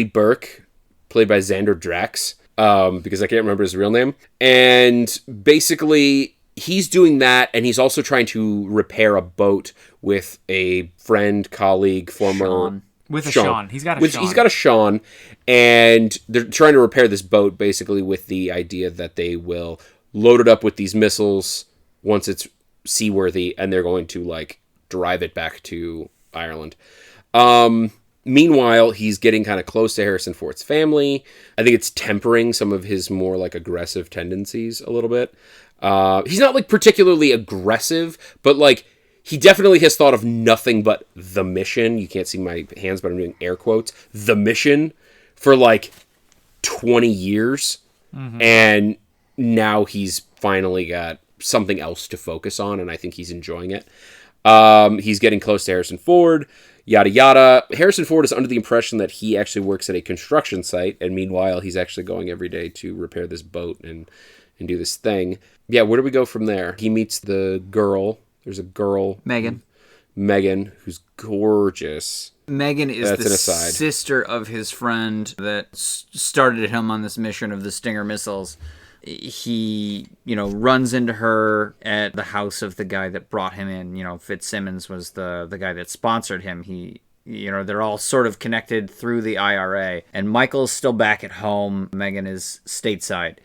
Burke, played by Xander Drax, because I can't remember his real name. And basically, he's doing that, and he's also trying to repair a boat with a friend, colleague, former... Sean. He's got a Sean, and they're trying to repair this boat, basically, with the idea that they will load it up with these missiles once it's seaworthy, and they're going to, like, drive it back to Ireland. Meanwhile, he's getting kind of close to Harrison Ford's family. I think it's tempering some of his more, like, aggressive tendencies a little bit. He's not, like, particularly aggressive, but, like, he definitely has thought of nothing but the mission. You can't see my hands, but I'm doing air quotes. The mission for, like, 20 years. Mm-hmm. And now he's finally got something else to focus on, and I think he's enjoying it. He's getting close to Harrison Ford. Yada yada. Harrison Ford is under the impression that he actually works at a construction site, and meanwhile he's actually going every day to repair this boat and do this thing. Yeah, where do we go from there? He meets the girl. There's a girl, Megan, who's gorgeous. Megan is the sister of his friend that started him on this mission of the Stinger missiles. He, runs into her at the house of the guy that brought him in. Fitzsimmons was the guy that sponsored him. They're all sort of connected through the IRA. And Michael's still back at home. Megan is stateside.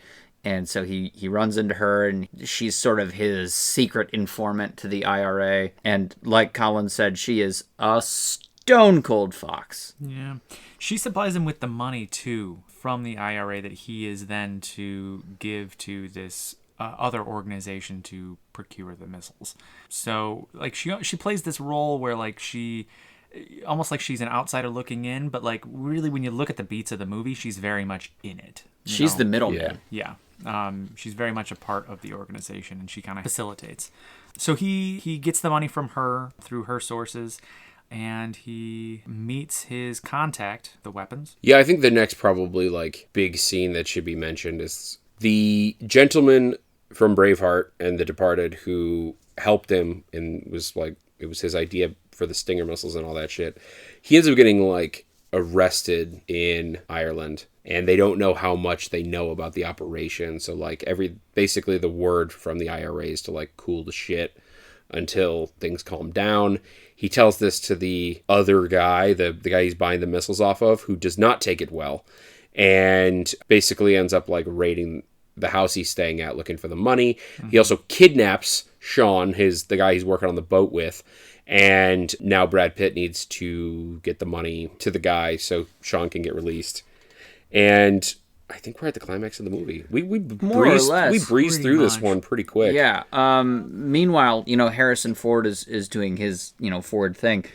And so he runs into her, and she's sort of his secret informant to the IRA. And like Colin said, she is a stone cold fox. Yeah. She supplies him with the money, too, from the IRA that he is then to give to this other organization to procure the missiles. So, like, she plays this role where, like, she... almost like she's an outsider looking in, but, like, really when you look at the beats of the movie, she's very much in it. She's the middleman. Yeah. She's very much a part of the organization, and she kind of facilitates. So he gets the money from her through her sources, and he meets his contact, the weapons. Yeah, I think the next probably, like, big scene that should be mentioned is the gentleman from Braveheart and The Departed who helped him and was, like, it was his idea for the Stinger missiles and all that shit. He ends up getting, like, arrested in Ireland, and they don't know how much they know about the operation. So, like, basically the word from the IRA is to, like, cool the shit until things calm down. He tells this to the other guy, the guy he's buying the missiles off of, who does not take it well, and basically ends up, like, raiding the house he's staying at, looking for the money. Mm-hmm. He also kidnaps Sean, the guy he's working on the boat with, and now Brad Pitt needs to get the money to the guy so Sean can get released. And I think we're at the climax of the movie. We breezed through this one pretty quick. Yeah. Meanwhile, Harrison Ford is doing his, Ford thing.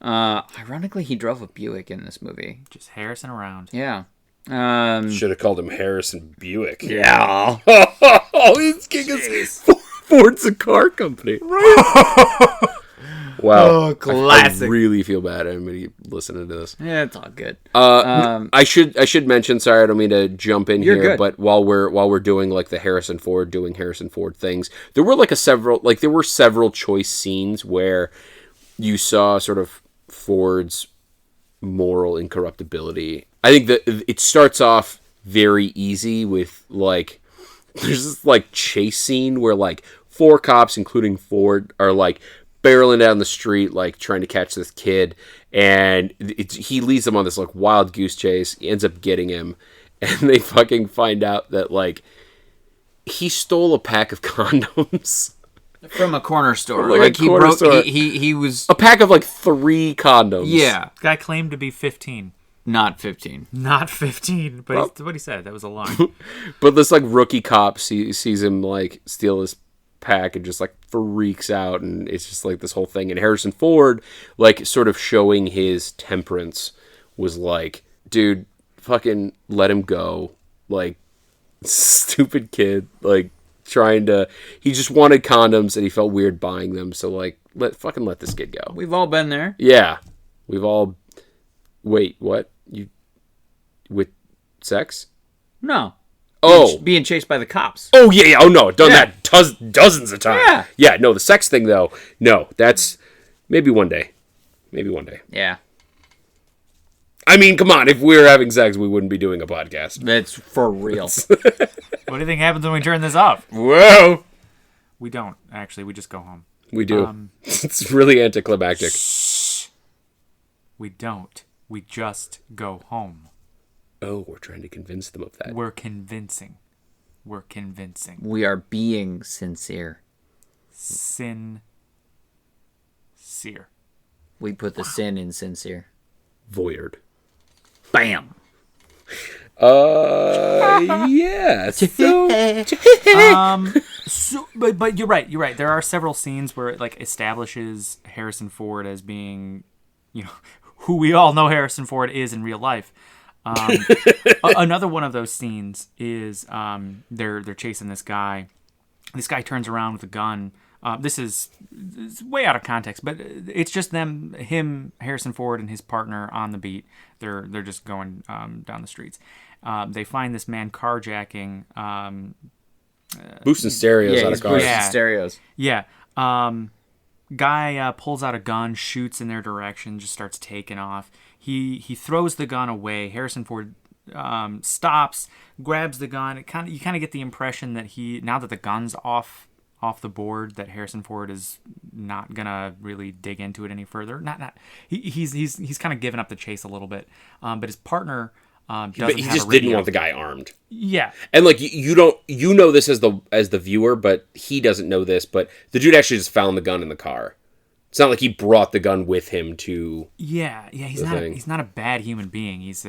Ironically, he drove a Buick in this movie. Just Harrison around. Yeah. Should have called him Harrison Buick. Yeah. Oh, he's kicking Ford's a car company. Right. Wow. Oh, classic. I really feel bad. I'm going to listen to this. Yeah, it's all good. I should mention, sorry, I don't mean to jump in here, good. But while we're doing, like, the Harrison Ford things, there were several choice scenes where you saw sort of Ford's moral incorruptibility. I think that it starts off very easy with, like, there's this, like, chase scene where, like, 4 cops, including Ford, are, like, barreling down the street, like, trying to catch this kid, And he leads them on this like wild goose chase. He ends up getting him, and they fucking find out that like he stole a pack of condoms from a corner store. Like a corner store. He was a pack of like 3 condoms. Yeah. Guy claimed to be 15. Not 15. Not 15, but well, what he said, that was a lie. But this like rookie cop sees him like steal his pack and just like freaks out, and it's just like this whole thing. And Harrison Ford, like sort of showing his temperance, was like, dude, fucking let him go. Like, stupid kid, like he just wanted condoms and he felt weird buying them, so like let this kid go. We've all been there. Yeah. We've all Wait, what? You with sex? No. Oh, being chased by the cops. Oh yeah. Oh no, done that dozens of times. Yeah. Yeah. No, the sex thing though. No, that's maybe one day. Yeah. I mean, come on. If we were having sex, we wouldn't be doing a podcast. That's for real. What do you think happens when we turn this off? Whoa. We don't actually. We just go home. We do. It's really anticlimactic. We don't. We just go home. Oh, we're trying to convince them of that. We're convincing. We are being sincere. Sincere. We put the sin in sincere. Voyard. Bam. Yeah. But you're right. There are several scenes where it like establishes Harrison Ford as being, you know, who we all know Harrison Ford is in real life. Another one of those scenes is they're chasing this guy. This guy turns around with a gun. This is way out of context, but it's just him, Harrison Ford, and his partner on the beat. They're just going down the streets. They find this man carjacking. Boosting stereos out of cars. Boosting stereos. Yeah. Guy pulls out a gun, shoots in their direction, just starts taking off. He throws the gun away. Harrison Ford stops, grabs the gun. You kind of get the impression that now that the gun's off the board, that Harrison Ford is not gonna really dig into it any further. He's kind of given up the chase a little bit. But his partner doesn't. But he just didn't want the guy armed. Yeah. And like you know this as the viewer, but he doesn't know this. But the dude actually just found the gun in the car. It's not like he brought the gun with him to. Yeah. He's not a bad human being. He's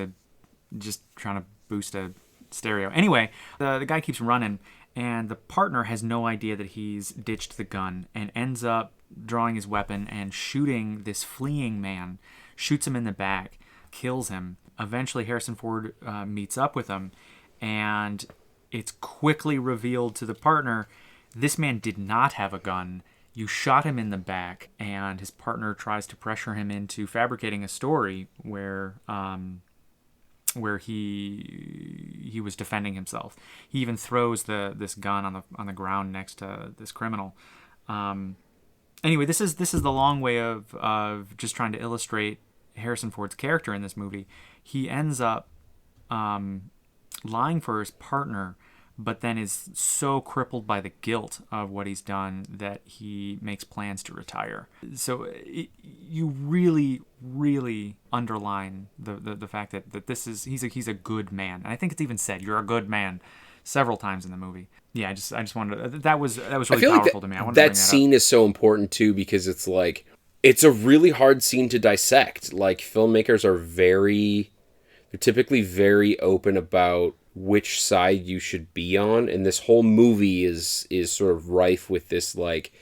just trying to boost a stereo. Anyway, the guy keeps running. And the partner has no idea that he's ditched the gun and ends up drawing his weapon and shooting this fleeing man, shoots him in the back, kills him. Eventually, Harrison Ford meets up with him, and it's quickly revealed to the partner, this man did not have a gun. You shot him in the back, and his partner tries to pressure him into fabricating a story where he was defending himself. He even throws this gun on the ground next to this criminal. Anyway, this is the long way of just trying to illustrate Harrison Ford's character in this movie. He ends up lying for his partner, but then is so crippled by the guilt of what he's done that he makes plans to retire. So you really, really underline the fact that he's a good man, and I think it's even said you're a good man several times in the movie. Yeah, I just wanted that was really powerful to me. I wanted to bring that scene is so important too because it's like it's a really hard scene to dissect. Like filmmakers they're typically very open about which side you should be on, and this whole movie is sort of rife with this like,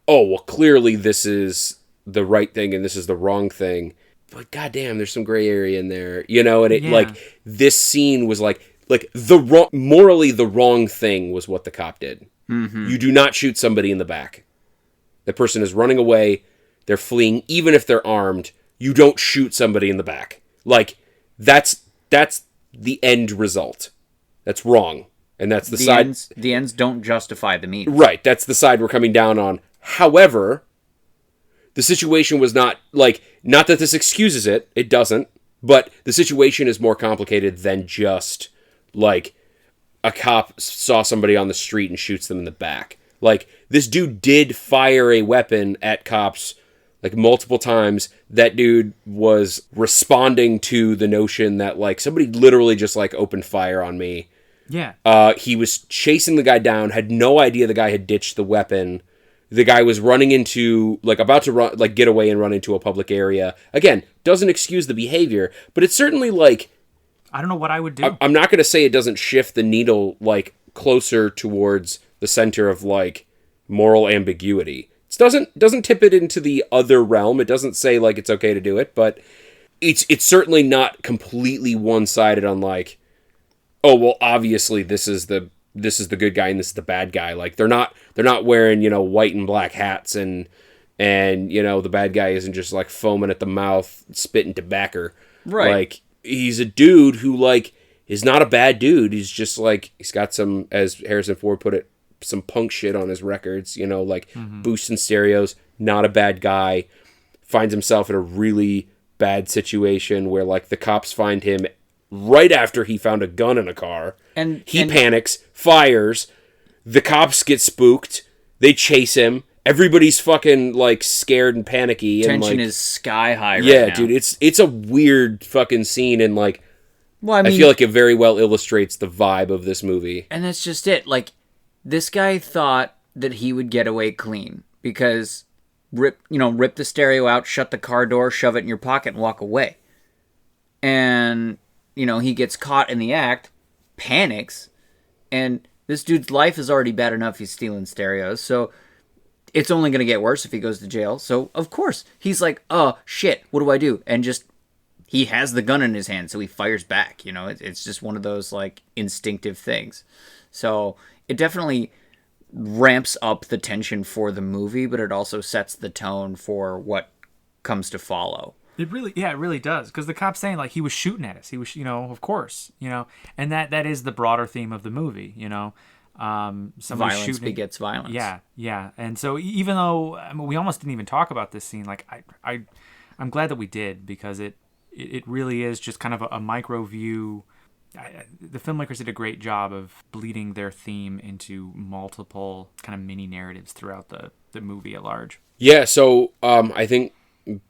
oh well, clearly this is the right thing and this is the wrong thing, but goddamn, there's some gray area in there, you know. And it like this scene was like morally the wrong thing was what the cop did. Mm-hmm. You do not shoot somebody in the back. The person is running away. They're fleeing, even if they're armed. You don't shoot somebody in the back. Like that's the end result. That's wrong. And that's the side... The ends don't justify the means. Right. That's the side we're coming down on. However, the situation was not that this excuses it. It doesn't. But the situation is more complicated than just, like, a cop saw somebody on the street and shoots them in the back. Like, this dude did fire a weapon at cops, Like, multiple times, that dude was responding to the notion that, like, somebody literally just, like, opened fire on me. Yeah. He was chasing the guy down, had no idea the guy had ditched the weapon. The guy was running into, like, about to run, like, get away and run into a public area. Again, doesn't excuse the behavior, but it's certainly, like... I don't know what I would do. I'm not going to say it doesn't shift the needle, like, closer towards the center of, like, moral ambiguity. It doesn't tip it into the other realm. It doesn't say, like, it's okay to do it, but it's certainly not completely one-sided on, like, oh, well, obviously this is the good guy and this is the bad guy. Like, they're not wearing, you know, white and black hats and you know, the bad guy isn't just, like, foaming at the mouth, spitting tobacco. Right. Like, he's a dude who, like, is not a bad dude. He's just, like, he's got some, as Harrison Ford put it, some punk shit on his records, you know, like, boosting stereos. Not a bad guy. Finds himself in a really bad situation where, like, the cops find him right after he found a gun in a car. And he panics, fires. The cops get spooked. They chase him. Everybody's fucking, like, scared and panicky. Tension and, like, is sky high right now. dude, it's a weird fucking scene, and, like, well, I mean, I feel like it very well illustrates the vibe of this movie. And that's just it. Like, this guy thought that he would get away clean because rip the stereo out, shut the car door, shove it in your pocket, and walk away. And, you know, he gets caught in the act, panics, and this dude's life is already bad enough he's stealing stereos, so... It's only going to get worse if he goes to jail. So, of course, he's like, oh, shit, what do I do? And just, he has the gun in his hand, so he fires back. You know, it's just one of those, like, instinctive things. So, it definitely ramps up the tension for the movie, but it also sets the tone for what comes to follow. It really does. Because the cop's saying, like, he was shooting at us. He was, you know, of course, you know. And that is the broader theme of the movie, you know. Violence begets violence. Yeah. And so even though we almost didn't even talk about this scene, like I'm glad that we did, because it really is just kind of a micro view. The filmmakers did a great job of bleeding their theme into multiple kind of mini narratives throughout the movie at large. Yeah, so I think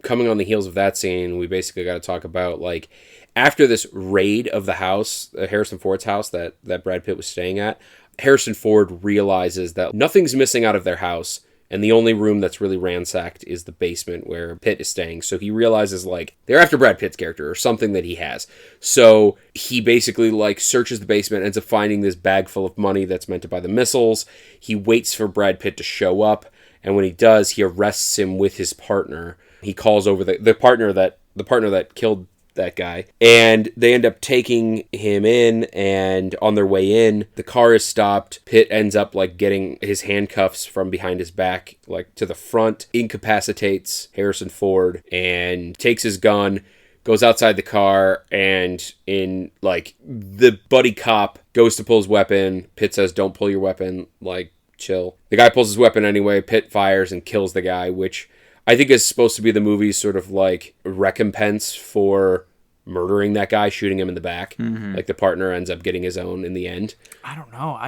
coming on the heels of that scene, we basically got to talk about, like, after this raid of the house, Harrison Ford's house that Brad Pitt was staying at, Harrison Ford realizes that nothing's missing out of their house, and the only room that's really ransacked is the basement where Pitt is staying. So he realizes, like, they're after Brad Pitt's character or something that he has. So he basically, like, searches the basement, ends up finding this bag full of money that's meant to buy the missiles. He waits for Brad Pitt to show up, and when he does, he arrests him with his partner. He calls over the partner that killed that guy, and they end up taking him in, and on their way in, the car is stopped. Pitt ends up, like, getting his handcuffs from behind his back, like, to the front, incapacitates Harrison Ford, and takes his gun, goes outside the car, and in, like, the buddy cop goes to pull his weapon. Pitt says, don't pull your weapon, like, chill. The guy pulls his weapon anyway. Pitt fires and kills the guy, which I think is supposed to be the movie's sort of, like, recompense for murdering that guy, shooting him in the back. Mm-hmm. Like, the partner ends up getting his own in the end. I don't know.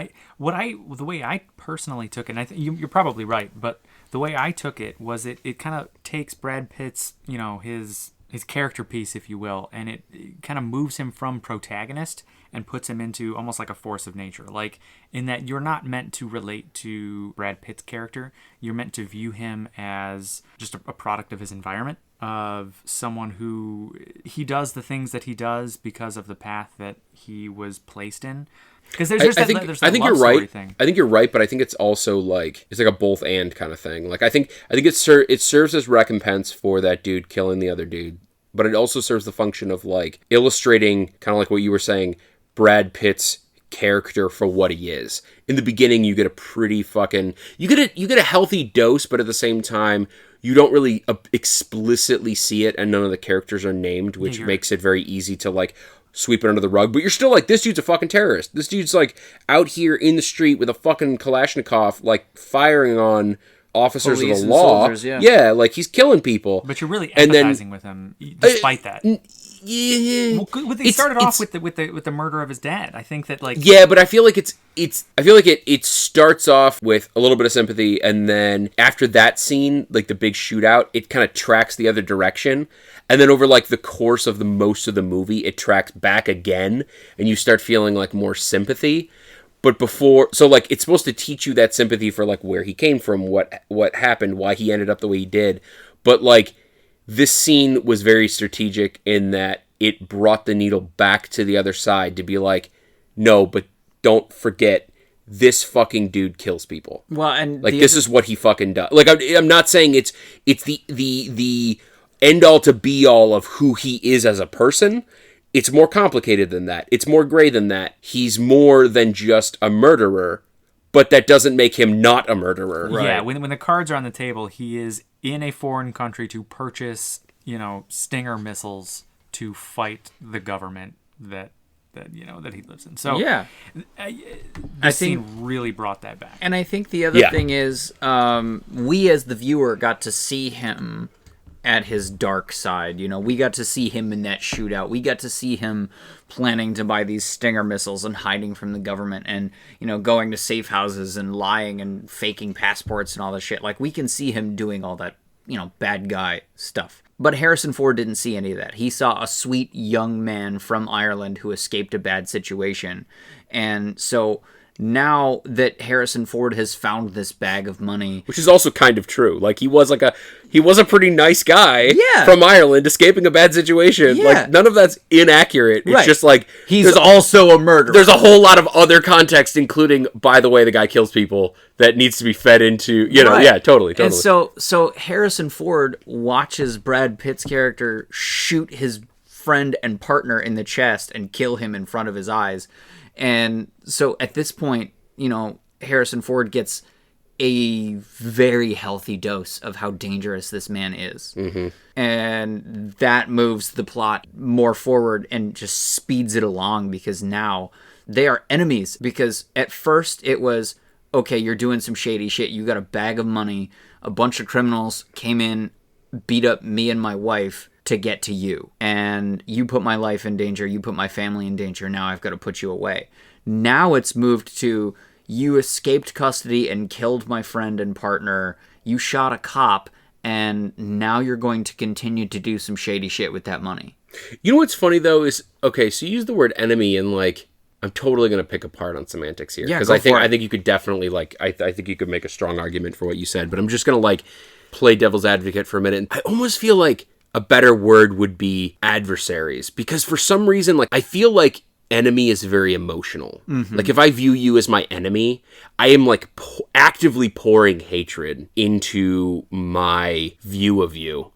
The way I personally took it, and I think you're probably right, but the way I took it was it kind of takes Brad Pitt's, you know, his character piece, if you will, and it kind of moves him from protagonist and puts him into almost like a force of nature. Like, in that you're not meant to relate to Brad Pitt's character. You're meant to view him as just a product of his environment, of someone who he does the things that he does because of the path that he was placed in. Because there's just I think you're right. Thing. I think you're right, but I think it's also like it's like a both and kind of thing. Like, I think it serves as recompense for that dude killing the other dude, but it also serves the function of, like, illustrating kind of like what you were saying, Brad Pitt's character for what he is. In the beginning, you get a pretty fucking you get a healthy dose, but at the same time, you don't really explicitly see it, and none of the characters are named, which makes it very easy to, like, sweep it under the rug. But you're still like, this dude's a fucking terrorist. This dude's, like, out here in the street with a fucking Kalashnikov, like, firing on officers of the law. Soldiers, yeah, like, he's killing people. But you're really empathizing with him, despite that. yeah. Well, they started off with the murder of his dad. I think that like yeah, but I feel like it starts off with a little bit of sympathy, and then after that scene, like the big shootout, it kind of tracks the other direction, and then over like the course of the most of the movie, it tracks back again, and you start feeling like more sympathy. But before, so like it's supposed to teach you that sympathy for like where he came from, what happened, why he ended up the way he did, but like. This scene was very strategic in that it brought the needle back to the other side to be like, no, but don't forget, this fucking dude kills people. Well, and like this is what he fucking does. Like I'm not saying it's the end all to be all of who he is as a person. It's more complicated than that. It's more gray than that. He's more than just a murderer. But that doesn't make him not a murderer. Right. Yeah, when the cards are on the table, he is in a foreign country to purchase, Stinger missiles to fight the government that he lives in. So yeah, this scene really brought that back. And I think the other thing is, we as the viewer got to see him at his dark side. We got to see him in that shootout. We got to see him planning to buy these Stinger missiles and hiding from the government and, going to safe houses and lying and faking passports and all this shit. Like, we can see him doing all that, bad guy stuff. But Harrison Ford didn't see any of that. He saw a sweet young man from Ireland who escaped a bad situation. And so now that Harrison Ford has found this bag of money, which is also kind of true. Like he was a pretty nice guy from Ireland escaping a bad situation. Yeah. Like none of that's inaccurate. It's just like he's also a murderer. There's a whole lot of other context, including, by the way, the guy kills people, that needs to be fed into, yeah, totally. And so Harrison Ford watches Brad Pitt's character shoot his friend and partner in the chest and kill him in front of his eyes. And so at this point, Harrison Ford gets a very healthy dose of how dangerous this man is. Mm-hmm. And that moves the plot more forward and just speeds it along because now they are enemies. Because at first it was, okay, you're doing some shady shit. You got a bag of money. A bunch of criminals came in, beat up me and my wife to get to you. And you put my life in danger. You put my family in danger. Now I've got to put you away. Now it's moved to, you escaped custody and killed my friend and partner. You shot a cop. And now you're going to continue to do some shady shit with that money. You know what's funny, though, is, okay, so you use the word enemy and, like, I'm totally going to pick apart on semantics here. Yeah, because I think you could definitely, like, I think you could make a strong argument for what you said. But I'm just going to, like, play devil's advocate for a minute. I almost feel like a better word would be adversaries, because for some reason, like, I feel like enemy is very emotional. Mm-hmm. Like, if I view you as my enemy, I am like actively pouring hatred into my view of you,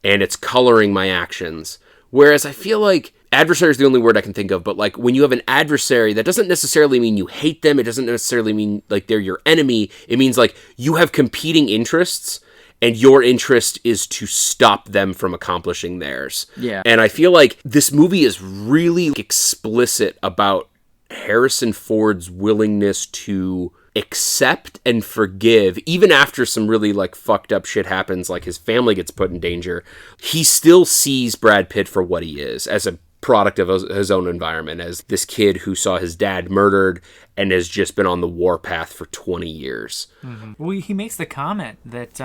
and it's coloring my actions. Whereas I feel like adversary is the only word I can think of, but like when you have an adversary, that doesn't necessarily mean you hate them. It doesn't necessarily mean like they're your enemy. It means like you have competing interests, and your interest is to stop them from accomplishing theirs. Yeah. And I feel like this movie is really explicit about Harrison Ford's willingness to accept and forgive, even after some really like fucked up shit happens, like his family gets put in danger. He still sees Brad Pitt for what he is, as a product of his own environment, as this kid who saw his dad murdered and has just been on the warpath for 20 years. Mm-hmm. Well, he makes the comment that,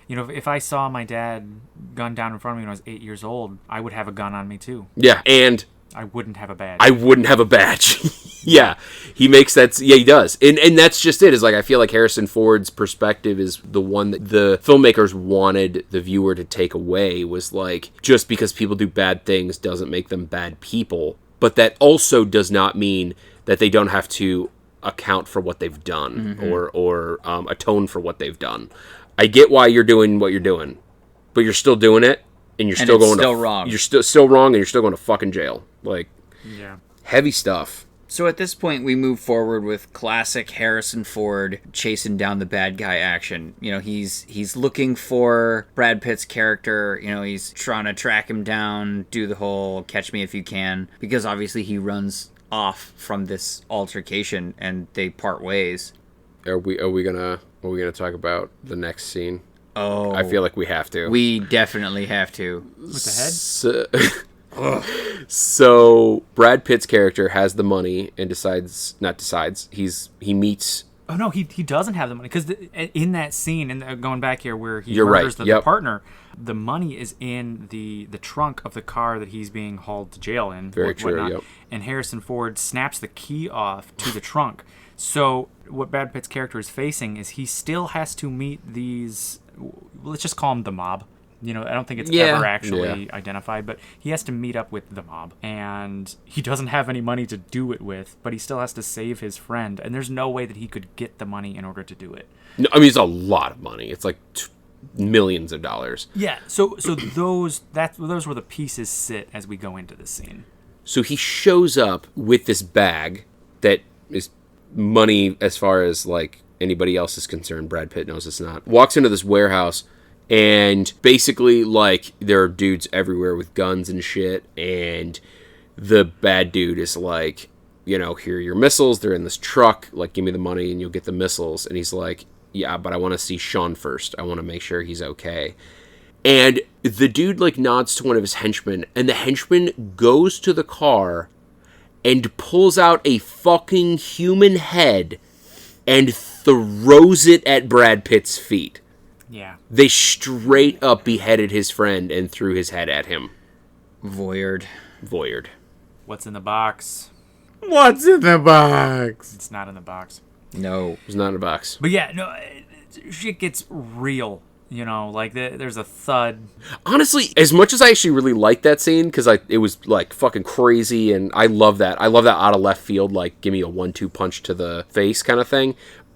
if I saw my dad gunned down in front of me when I was 8 years old, I would have a gun on me too. Yeah, and I wouldn't have a badge. I wouldn't have a badge. Yeah, he makes that. Yeah, he does. And that's just it. Is like, I feel like Harrison Ford's perspective is the one that the filmmakers wanted the viewer to take away, was like, just because people do bad things doesn't make them bad people. But that also does not mean that they don't have to account for what they've done, mm-hmm. or atone for what they've done. I get why you're doing what you're doing, but you're still doing it, and you're still going wrong. You're still wrong, and you're still going to fucking jail. Like, yeah, heavy stuff. So at this point, we move forward with classic Harrison Ford chasing down the bad guy action. He's looking for Brad Pitt's character. He's trying to track him down, do the whole catch me if you can, because obviously he runs off from this altercation and they part ways. Are we gonna talk about the next scene? Oh, I feel like we have to. We definitely have to. With the head? So Brad Pitt's character has the money and he meets. Oh no, he doesn't have the money because in that scene, and going back here where he You're murders right, the yep. partner, the money is in the trunk of the car that he's being hauled to jail in. Very true, yep. And Harrison Ford snaps the key off to the trunk. So what Brad Pitt's character is facing is he still has to meet these. Let's just call them the mob. I don't think it's ever actually identified, but he has to meet up with the mob, and he doesn't have any money to do it with, but he still has to save his friend, and there's no way that he could get the money in order to do it. No, I mean, it's a lot of money. It's like millions of dollars. Yeah, so those where the pieces sit as we go into the scene. So he shows up with this bag that is money as far as like anybody else is concerned. Brad Pitt knows it's not. Walks into this warehouse. And basically, like, there are dudes everywhere with guns and shit, and the bad dude is like, here are your missiles, they're in this truck, like, give me the money and you'll get the missiles. And he's like, yeah, but I want to see Sean first. I want to make sure he's okay. And the dude, like, nods to one of his henchmen, and the henchman goes to the car and pulls out a fucking human head and throws it at Brad Pitt's feet. Yeah. They straight up beheaded his friend and threw his head at him. Voyeured. What's in the box? What's in the box? It's not in the box. No. It's not in a box. But yeah, no, shit gets real. Like there's a thud. Honestly, as much as I actually really liked that scene, because it was like fucking crazy, and I love that out of left field, like give me a 1-2 punch to the face kind of thing.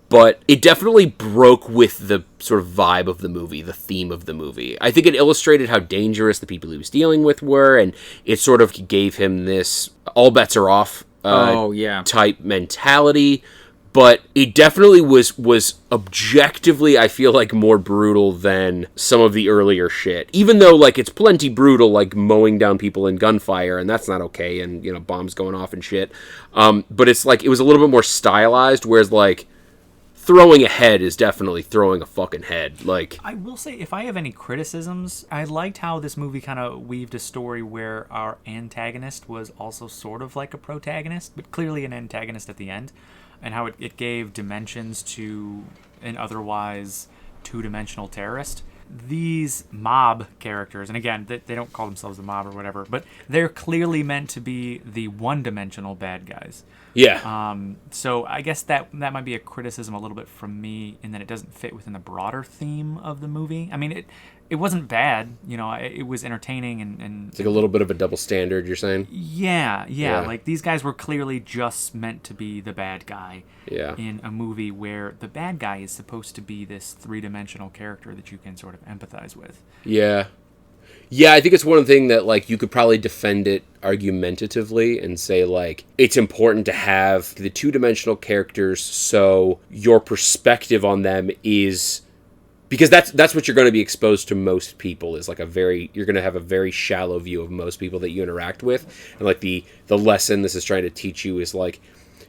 But it definitely broke with the sort of vibe of the movie, the theme of the movie. I think it illustrated how dangerous the people he was dealing with were, and it sort of gave him this all bets are off type mentality. But it definitely was objectively, I feel like, more brutal than some of the earlier shit. Even though, like, it's plenty brutal, like mowing down people in gunfire, and that's not okay, and, bombs going off and shit. But it's like, it was a little bit more stylized, whereas, like, throwing a head is definitely throwing a fucking head. Like, I will say, if I have any criticisms, I liked how this movie kind of weaved a story where our antagonist was also sort of like a protagonist, but clearly an antagonist at the end, and how it gave dimensions to an otherwise two-dimensional terrorist. These mob characters, and again, they don't call themselves the mob or whatever, but they're clearly meant to be the one-dimensional bad guys. yeah. So I guess that might be a criticism a little bit from me in that it doesn't fit within the broader theme of the movie. I mean, it wasn't bad, it was entertaining and It's like a little bit of a double standard, you're saying? yeah. Like these guys were clearly just meant to be the bad guy in a movie where the bad guy is supposed to be this three-dimensional character that you can sort of empathize with. Yeah. Yeah, I think it's one thing that, like, you could probably defend it argumentatively and say, like, it's important to have the two-dimensional characters so your perspective on them is... Because that's what you're going to be exposed to most people, is, like, you're going to have a very shallow view of most people that you interact with. And, like, the lesson this is trying to teach you is, like,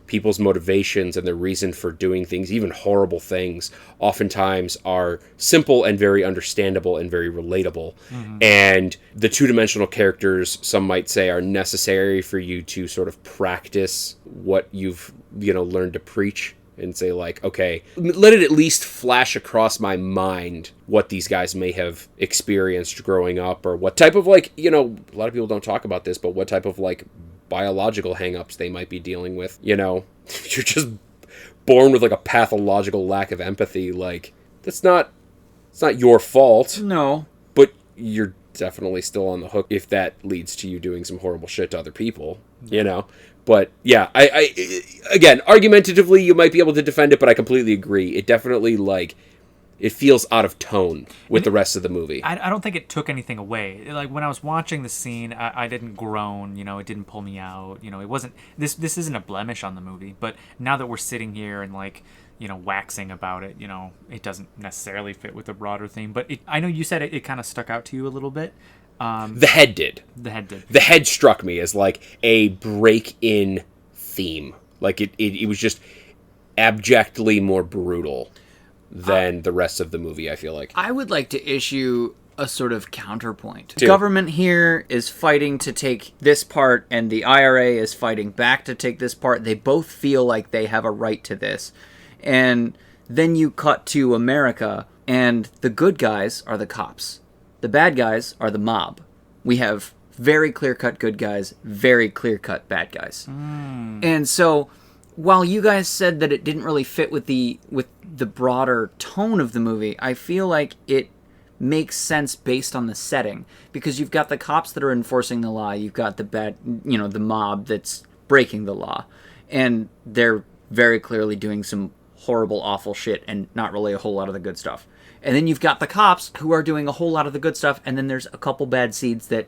people's motivations and their reason for doing things, even horrible things, oftentimes are simple and very understandable and very relatable. Mm-hmm. And the two-dimensional characters, some might say, are necessary for you to sort of practice what you've, learned to preach, and say, like, okay, let it at least flash across my mind what these guys may have experienced growing up, or what type of, like, a lot of people don't talk about this, but what type of, like, biological hang-ups they might be dealing with. You're just born with, like, a pathological lack of empathy. Like, it's not your fault. No. But you're definitely still on the hook if that leads to you doing some horrible shit to other people, But, yeah, I again, argumentatively, you might be able to defend it, but I completely agree. It definitely, like, it feels out of tone with the rest of the movie. I don't think it took anything away. Like, when I was watching the scene, I didn't groan, it didn't pull me out, it wasn't... This isn't a blemish on the movie, but now that we're sitting here and, like, waxing about it, it doesn't necessarily fit with the broader theme. But I know you said it kind of stuck out to you a little bit. The head did. The head did. The head struck me as, like, a break-in theme. Like, it was just abjectly more brutal than the rest of the movie, I feel like. I would like to issue a sort of counterpoint. Two. Government here is fighting to take this part, and the IRA is fighting back to take this part. They both feel like they have a right to this. And then you cut to America, and the good guys are the cops. The bad guys are the mob. We have very clear-cut good guys, very clear-cut bad guys. And so, while you guys said that it didn't really fit with the broader tone of the movie, I feel like it makes sense based on the setting, because you've got the cops that are enforcing the law, you've got the the mob that's breaking the law, and they're very clearly doing some horrible, awful shit and not really a whole lot of the good stuff. And then you've got the cops who are doing a whole lot of the good stuff, and then there's a couple bad seeds that,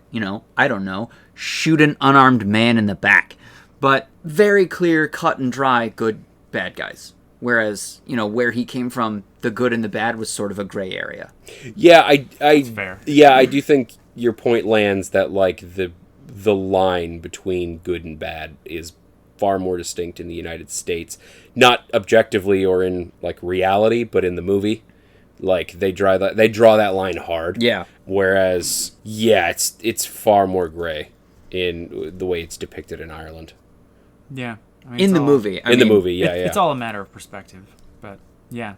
I don't know, shoot an unarmed man in the back. But very clear, cut and dry, good, bad guys. Whereas, where he came from, the good and the bad was sort of a gray area. Yeah, That's fair. Yeah, I do think your point lands that, like, the line between good and bad is far more distinct in the United States. Not objectively or in, like, reality, but in the movie. Like, they draw that line hard. Yeah. Whereas, yeah, it's far more gray in the way it's depicted in Ireland. Yeah. I mean, In the movie. The movie, yeah. It's all a matter of perspective. But, yeah.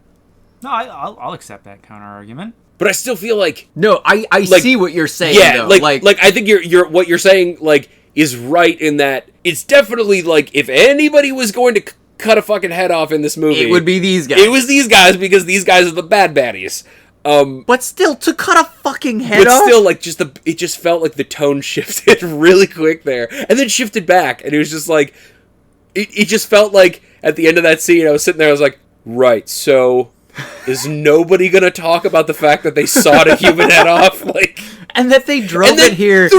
No, I'll accept that counter argument. But I still feel like... No, I like, see what you're saying, yeah, though. like I think you're what you're saying, like, is right in that it's definitely, like, if anybody was going to cut a fucking head off in this movie... It would be these guys. It was these guys, because these guys are the bad baddies. But still, to cut a fucking head But off? still, like, it just felt like the tone shifted really quick there. And then shifted back, and it was just like... It just felt like, at the end of that scene, I was sitting there, I was like, right, so... Is nobody gonna talk about the fact that they sawed a human head off? Like, and that they drove it here.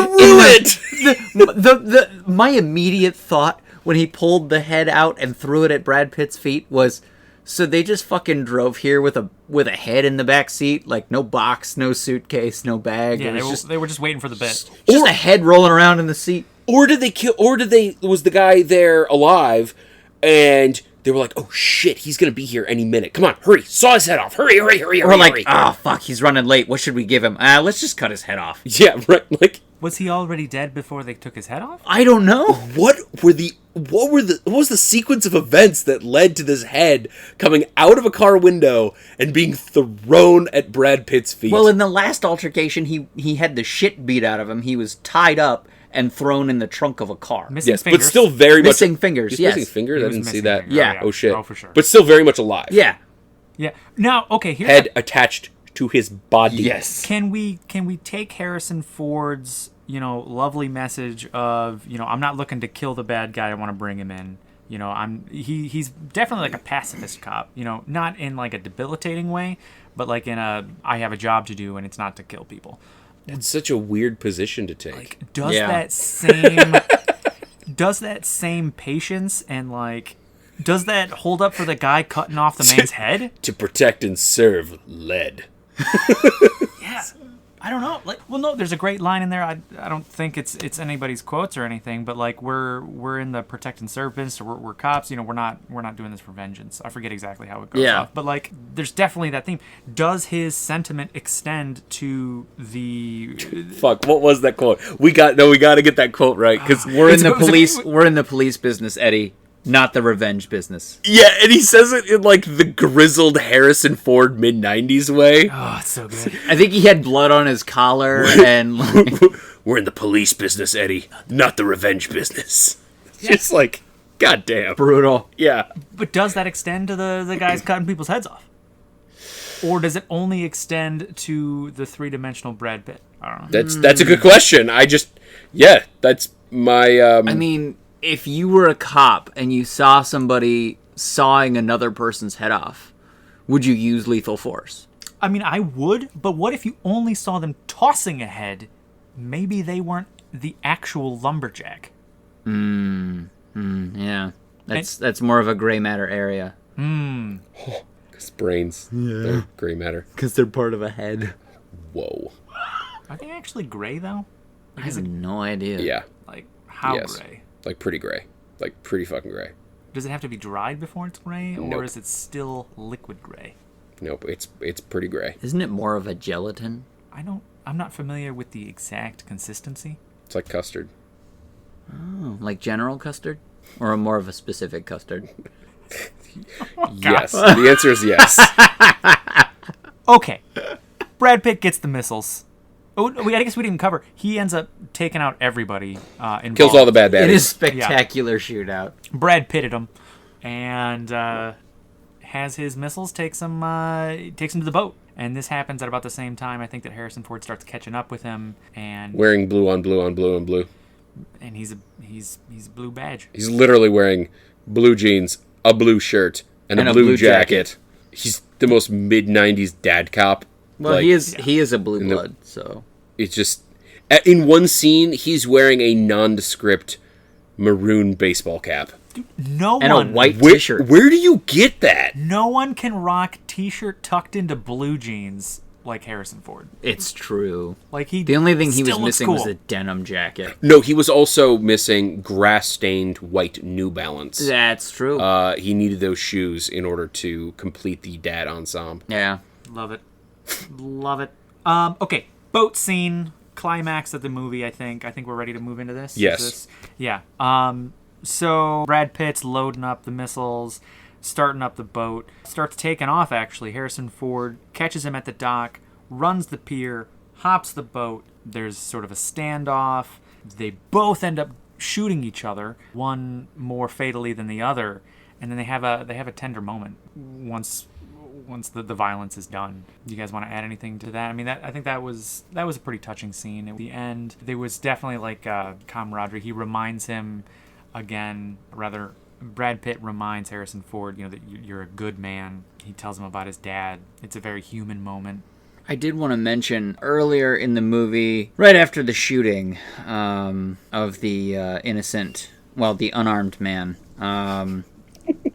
My immediate thought when he pulled the head out and threw it at Brad Pitt's feet was, so they just fucking drove here with a head in the back seat, like no box, no suitcase, no bag. Yeah, they were just waiting for the bit. Just a head rolling around in the seat. Or did they kill? Or was the guy there alive, and they were like, "Oh shit, he's gonna be here any minute. Come on, hurry, saw his head off. Hurry!" Or like, "Oh fuck, he's running late. What should we give him? Let's just cut his head off." Yeah, right. Like, was he already dead before they took his head off? I don't know. What was the sequence of events that led to this head coming out of a car window and being thrown at Brad Pitt's feet? Well, in the last altercation, he had the shit beat out of him. He was tied up and thrown in the trunk of a car. Missing fingers. But still very much missing fingers. He's yes, missing fingers. I didn't see that. Fingers. Yeah. Oh shit. Oh, for sure. But still very much alive. Yeah. Yeah. Now, okay. Here's Head attached to his body. Yes. Can we take Harrison Ford's lovely message of I'm not looking to kill the bad guy, I want to bring him in. He's definitely like a pacifist cop. Not in like a debilitating way, but like in a I have a job to do and it's not to kill people. It's such a weird position to take. Like, does that same patience and like does that hold up for the guy cutting off the man's head? To protect and serve lead. Yeah. I don't know. Like, well, no, there's a great line in there. I don't think it's anybody's quotes or anything, but like we're in the protect and serve business, or we're cops. We're not doing this for vengeance. I forget exactly how it goes off, but like there's definitely that theme. Does his sentiment extend to the? Fuck, what was that quote? We got to get that quote right because we're in the police. We're in the police business, Eddie. Not the revenge business. Yeah, and he says it in, like, the grizzled Harrison Ford mid-90s way. Oh, it's so good. I think he had blood on his collar and... like... We're in the police business, Eddie. Not the revenge business. Yeah. Just like, goddamn. Brutal. Yeah. But does that extend to the guys cutting people's heads off? Or does it only extend to the three-dimensional Brad Pitt? I don't know. That's a good question. That's my... I mean... If you were a cop and you saw somebody sawing another person's head off, would you use lethal force? I mean, I would, but what if you only saw them tossing a head? Maybe they weren't the actual lumberjack. Yeah. That's more of a gray matter area. Because brains, they're gray matter. Because they're part of a head. Whoa. Are they actually gray, though? I have no idea. Yeah. Like, how Yes. gray? Like, pretty gray. Like, pretty fucking gray. Does it have to be dried before it's gray, or Nope. is it still liquid gray? Nope, it's pretty gray. Isn't it more of a gelatin? I'm not familiar with the exact consistency. It's like custard. Oh, like general custard? Or more of a specific custard? Yes. The answer is yes. Okay. Brad Pitt gets the missiles. Oh, I guess we didn't cover. He ends up taking out everybody involved. Kills all the bad baddies. It is spectacular shootout. Brad Pitted him, and has his missiles takes him to the boat. And this happens at about the same time, I think, that Harrison Ford starts catching up with him, and Wearing blue on blue on blue on blue. and he's a blue badge. He's literally wearing blue jeans, a blue shirt, and a blue jacket. He's the most mid-90s dad cop. Well, he is a blue blood, so... It's just... In one scene, he's wearing a nondescript maroon baseball cap. No and one, a white t-shirt. Where do you get that? No one can rock t-shirt tucked into blue jeans like Harrison Ford. It's true. Like the only thing he was still looks missing cool. was a denim jacket. No, he was also missing grass-stained white New Balance. That's true. He needed those shoes in order to complete the dad ensemble. Yeah. Love it. Love it. Okay, boat scene, climax of the movie, I think. I think we're ready to move into this. Yes. Yeah. So Brad Pitt's loading up the missiles, starting up the boat, starts taking off, actually. Harrison Ford catches him at the dock, runs the pier, hops the boat. There's sort of a standoff. They both end up shooting each other, one more fatally than the other, and then they have a tender moment once the violence is done. Do you guys want to add anything to that? I mean, I think that was a pretty touching scene. At the end, there was definitely like camaraderie. He reminds him again, rather, Brad Pitt reminds Harrison Ford, that you're a good man. He tells him about his dad. It's a very human moment. I did want to mention earlier in the movie, right after the shooting of the the unarmed man.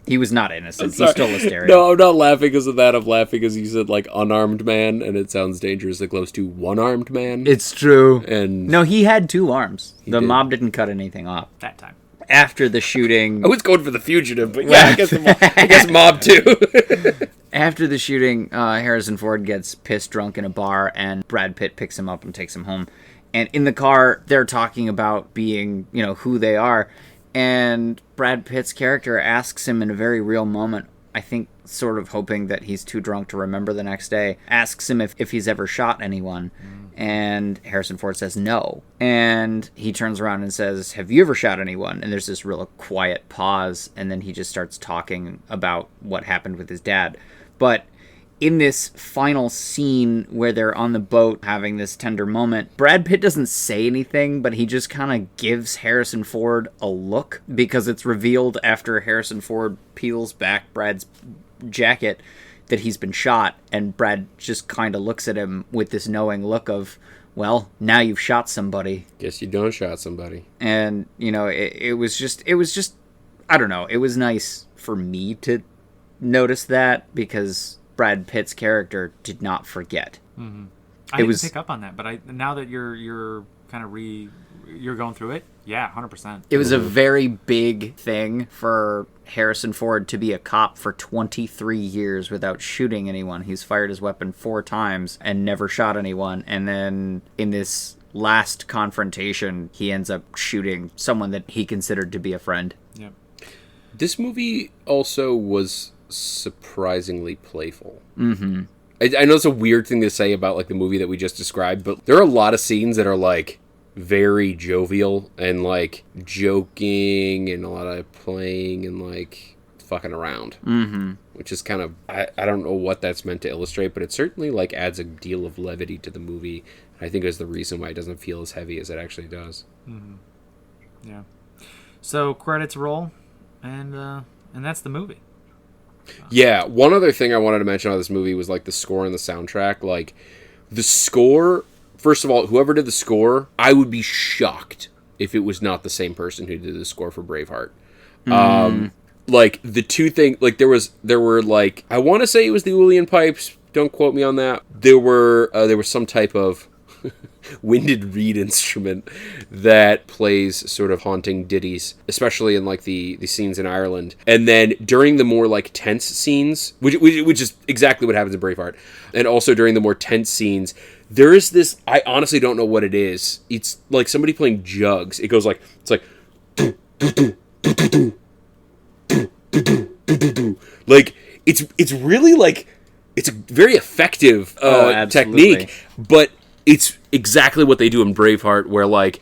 He was not innocent. He stole a stereo. No, I'm not laughing because of that. I'm laughing because you said, like, unarmed man, and it sounds dangerously close to one-armed man. It's true. And no, he had two arms. The did. mob didn't cut anything off. That time. After the shooting... I was going for the fugitive, but yeah, I guess mob too. After the shooting, Harrison Ford gets pissed drunk in a bar, and Brad Pitt picks him up and takes him home. And in the car, they're talking about being, who they are. And Brad Pitt's character asks him in a very real moment, I think sort of hoping that he's too drunk to remember the next day, asks him if he's ever shot anyone. And Harrison Ford says no. And he turns around and says, have you ever shot anyone? And there's this real quiet pause, and then he just starts talking about what happened with his dad. But in this final scene where they're on the boat having this tender moment, Brad Pitt doesn't say anything, but he just kind of gives Harrison Ford a look, because it's revealed after Harrison Ford peels back Brad's jacket that he's been shot, and Brad just kind of looks at him with this knowing look of, well, now you've shot somebody. Guess you done shot somebody. And, it was just, I don't know, it was nice for me to notice that, because Brad Pitt's character did not forget. Mm-hmm. I didn't pick up on that, but now that you're kind of you're going through it, yeah, 100%. It was a very big thing for Harrison Ford to be a cop for 23 years without shooting anyone. He's fired his weapon 4 times and never shot anyone. And then in this last confrontation, he ends up shooting someone that he considered to be a friend. Yep. This movie also was surprisingly playful. Mm-hmm. I know it's a weird thing to say about, like, the movie that we just described, but there are a lot of scenes that are, like, very jovial and, like, joking and a lot of playing and, like, fucking around. Mm-hmm. Which is kind of, I don't know what that's meant to illustrate, but it certainly, like, adds a deal of levity to the movie. I think is the reason why it doesn't feel as heavy as it actually does. Mm-hmm. Yeah. So credits roll, and that's the movie. Yeah, one other thing I wanted to mention about this movie was, like, the score and the soundtrack. Like, the score, first of all, whoever did the score, I would be shocked if it was not the same person who did the score for Braveheart. Like, the two things, like, there were, like, I want to say it was the Uilleann pipes, don't quote me on that. There was some type of winded reed instrument that plays sort of haunting ditties, especially in like the scenes in Ireland. And then during the more like tense scenes, which is exactly what happens in Braveheart, and also during the more tense scenes, there is this, I honestly don't know what it is. It's like somebody playing jugs. It goes like, it's like, like it's really like, it's a very effective technique, but it's exactly what they do in Braveheart, where like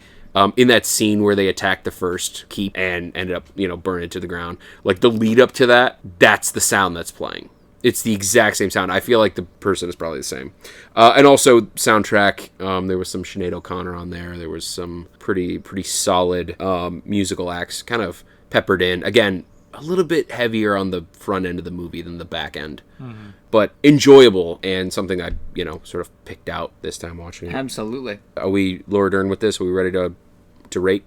in that scene where they attack the first keep and ended up burn it to the ground, like the lead up to that's the sound that's playing. It's the exact same sound. I feel like the person is probably the same. And also soundtrack, there was some Sinead O'Connor on there. There was some pretty solid musical acts kind of peppered in. Again, a little bit heavier on the front end of the movie than the back end. Mm-hmm. But enjoyable, and something I, sort of picked out this time watching it. Absolutely. Are we Laura Dern with this? Are we ready to rate?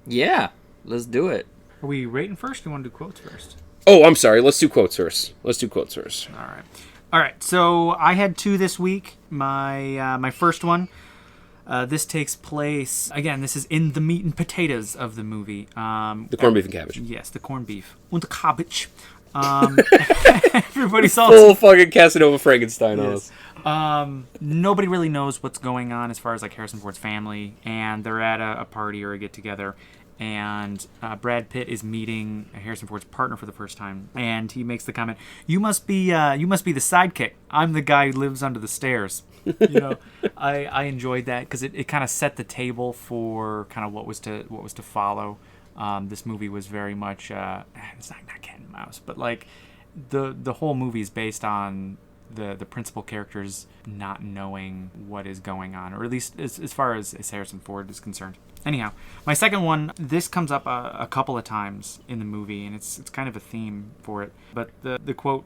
Yeah, let's do it. Are we rating first, or do you want to do quotes first? Oh, I'm sorry. Let's do quotes first. All right. So I had two this week. My first one. This takes place, again, this is in the meat and potatoes of the movie. The corned beef and cabbage. Yes, the corned beef. And the cabbage. Everybody saw full fucking Casanova Frankenstein on us. Nobody really knows what's going on as far as like Harrison Ford's family, and they're at a party or a get-together, and Brad Pitt is meeting Harrison Ford's partner for the first time, and he makes the comment, you must be the sidekick. I'm the guy who lives under the stairs. I enjoyed that because it kind of set the table for kind of what was to follow. This movie was very much it's not cat and mouse, but like the whole movie is based on the principal characters not knowing what is going on, or at least as far as Harrison Ford is concerned. Anyhow, my second one, this comes up a couple of times in the movie, and it's kind of a theme for it. But the quote,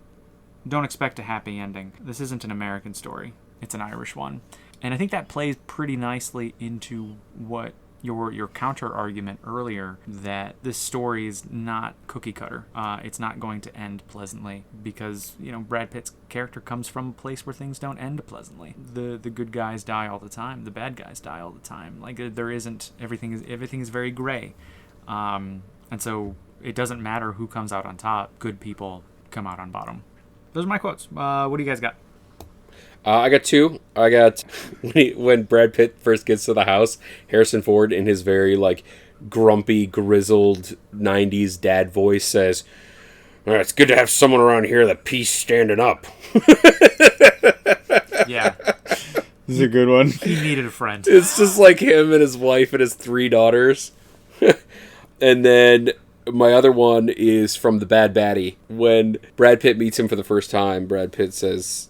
"Don't expect a happy ending. This isn't an American story. It's an Irish one." And I think that plays pretty nicely into what your counter argument earlier, that this story is not cookie cutter. It's not going to end pleasantly because Brad Pitt's character comes from a place where things don't end pleasantly. The good guys die all the time. The bad guys die all the time. Like there isn't, everything is very gray, and so it doesn't matter who comes out on top. Good people come out on bottom. Those are my quotes. What do you guys got? I got two. I got when Brad Pitt first gets to the house, Harrison Ford in his very like grumpy, grizzled 90s dad voice says, "It's good to have someone around here that peace standing up." Yeah. This is a good one. He needed a friend. It's just like him and his wife and his 3 daughters. And then my other one is from The Bad Baddie. When Brad Pitt meets him for the first time, Brad Pitt says,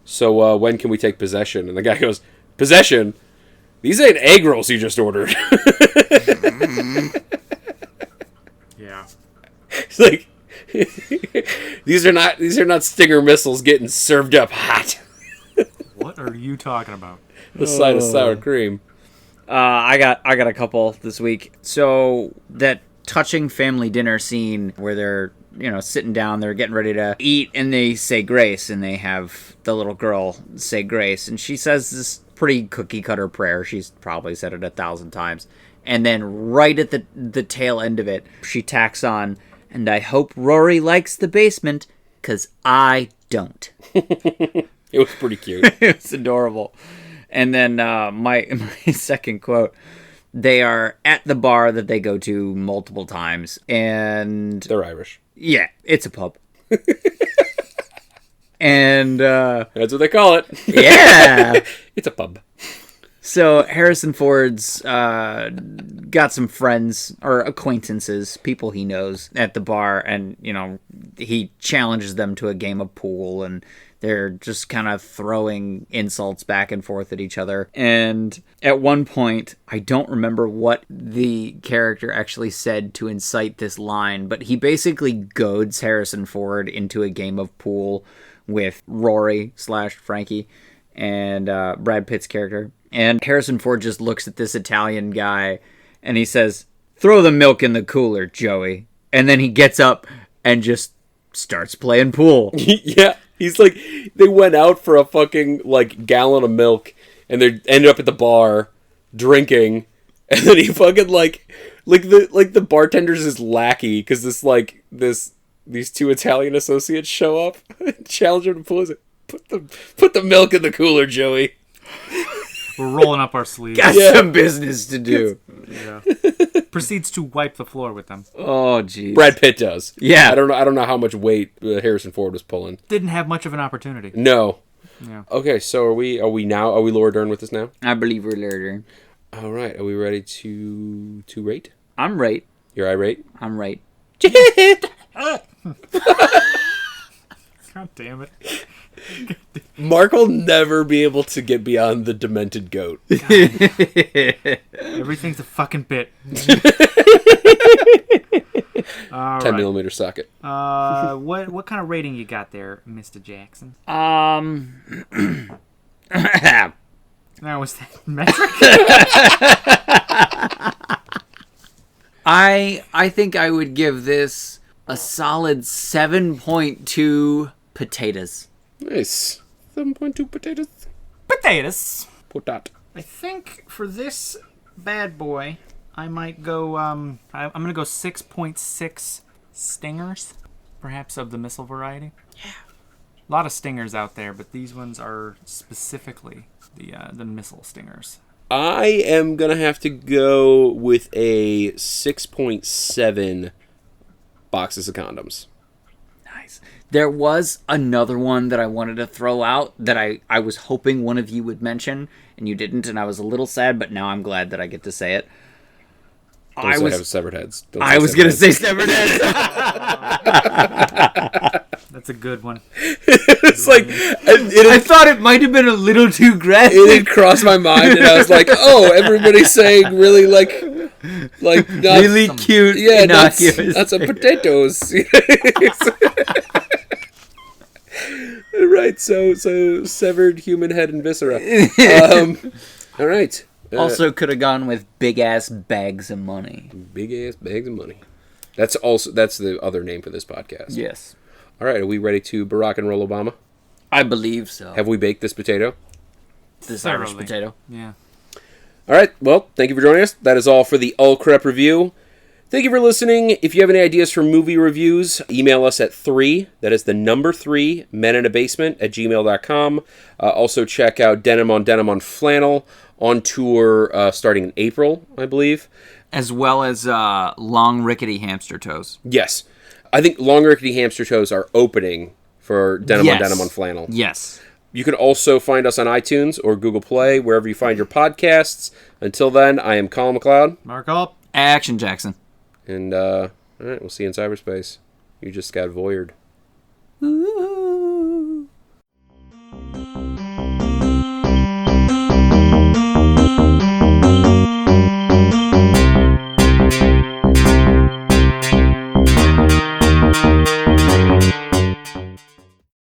"So when can we take possession?" And the guy goes, "Possession? These ain't egg rolls you just ordered." Yeah. It's like these are not Stinger missiles getting served up hot. What are you talking about? The side of sour cream. I got a couple this week. So that touching family dinner scene where they're sitting down, they're getting ready to eat, and they say grace, and they have the little girl say grace, and she says this pretty cookie cutter prayer. She's probably said it 1,000 times, and then right at the tail end of it, she tacks on, "And I hope Rory likes the basement, 'cause I don't." It was pretty cute. It's adorable. And then my second quote, they are at the bar that they go to multiple times, and They're Irish. yeah, it's a pub. And That's what they call it. yeah. It's a pub. So Harrison Ford's got some friends or acquaintances, people he knows at the bar, and he challenges them to a game of pool, and they're just kind of throwing insults back and forth at each other. And at one point, I don't remember what the character actually said to incite this line, but he basically goads Harrison Ford into a game of pool with Rory / Frankie and Brad Pitt's character. And Harrison Ford just looks at this Italian guy and he says, "Throw the milk in the cooler, Joey." And then he gets up and just starts playing pool. Yeah. He's like, they went out for a fucking, like, gallon of milk, and they end up at the bar drinking, and then he fucking like the bartender's his lackey because these two Italian associates show up and challenge him to put the milk in the cooler, Joey. We're rolling up our sleeves. Got some business to do. Yeah. Proceeds to wipe the floor with them. Oh, jeez. Brad Pitt does. Yeah. I don't know how much weight Harrison Ford was pulling. Didn't have much of an opportunity. No. Yeah. Okay, so are we Laura Dern with us now? I believe we're later. All right, are we ready to rate? I'm right. You're irate? I'm right. God damn it. Mark will never be able to get beyond the demented goat. Everything's a fucking bit. 10mm socket. What kind of rating you got there, Mr. Jackson? Now, was that metric? I think I would give this a solid 7.2 potatoes. Nice. 7.2 potatoes. Potatoes. Potat. I think for this bad boy, I might go. I'm gonna go 6.6 stingers, perhaps of the missile variety. Yeah. A lot of stingers out there, but these ones are specifically the missile stingers. I am going to have to go with a 6.7 boxes of condoms. Nice. There was another one that I wanted to throw out that I was hoping one of you would mention, and you didn't, and I was a little sad, but now I'm glad that I get to say it. I have severed heads. I was going to say severed heads. That's a good one. It's like I thought it might have been a little too graphic. It did cross my mind, and I was like, "Oh, everybody's saying really like not, really cute, yeah, innocuous. that's a potatoes." Right. So severed human head and viscera. All right. Also, could have gone with big ass bags of money. Big ass bags of money. That's the other name for this podcast. Yes. All right, are we ready to Barack and roll Obama? I believe so. Have we baked this potato? This Irish potato. Yeah. All right, well, thank you for joining us. That is all for the All Crep review. Thank you for listening. If you have any ideas for movie reviews, email us at 3, that is the number 3, meninabasement@gmail.com. Also check out Denim on Flannel on tour starting in April, I believe. As well as Long Rickety Hamster Toes. Yes. I think Long Rickety Hamster Toes are opening for Denim on Flannel. Yes. You can also find us on iTunes or Google Play, wherever you find your podcasts. Until then, I am Colin McLeod. Mark up. Action Jackson. And, all right, we'll see you in cyberspace. You just got voyeured. Ooh.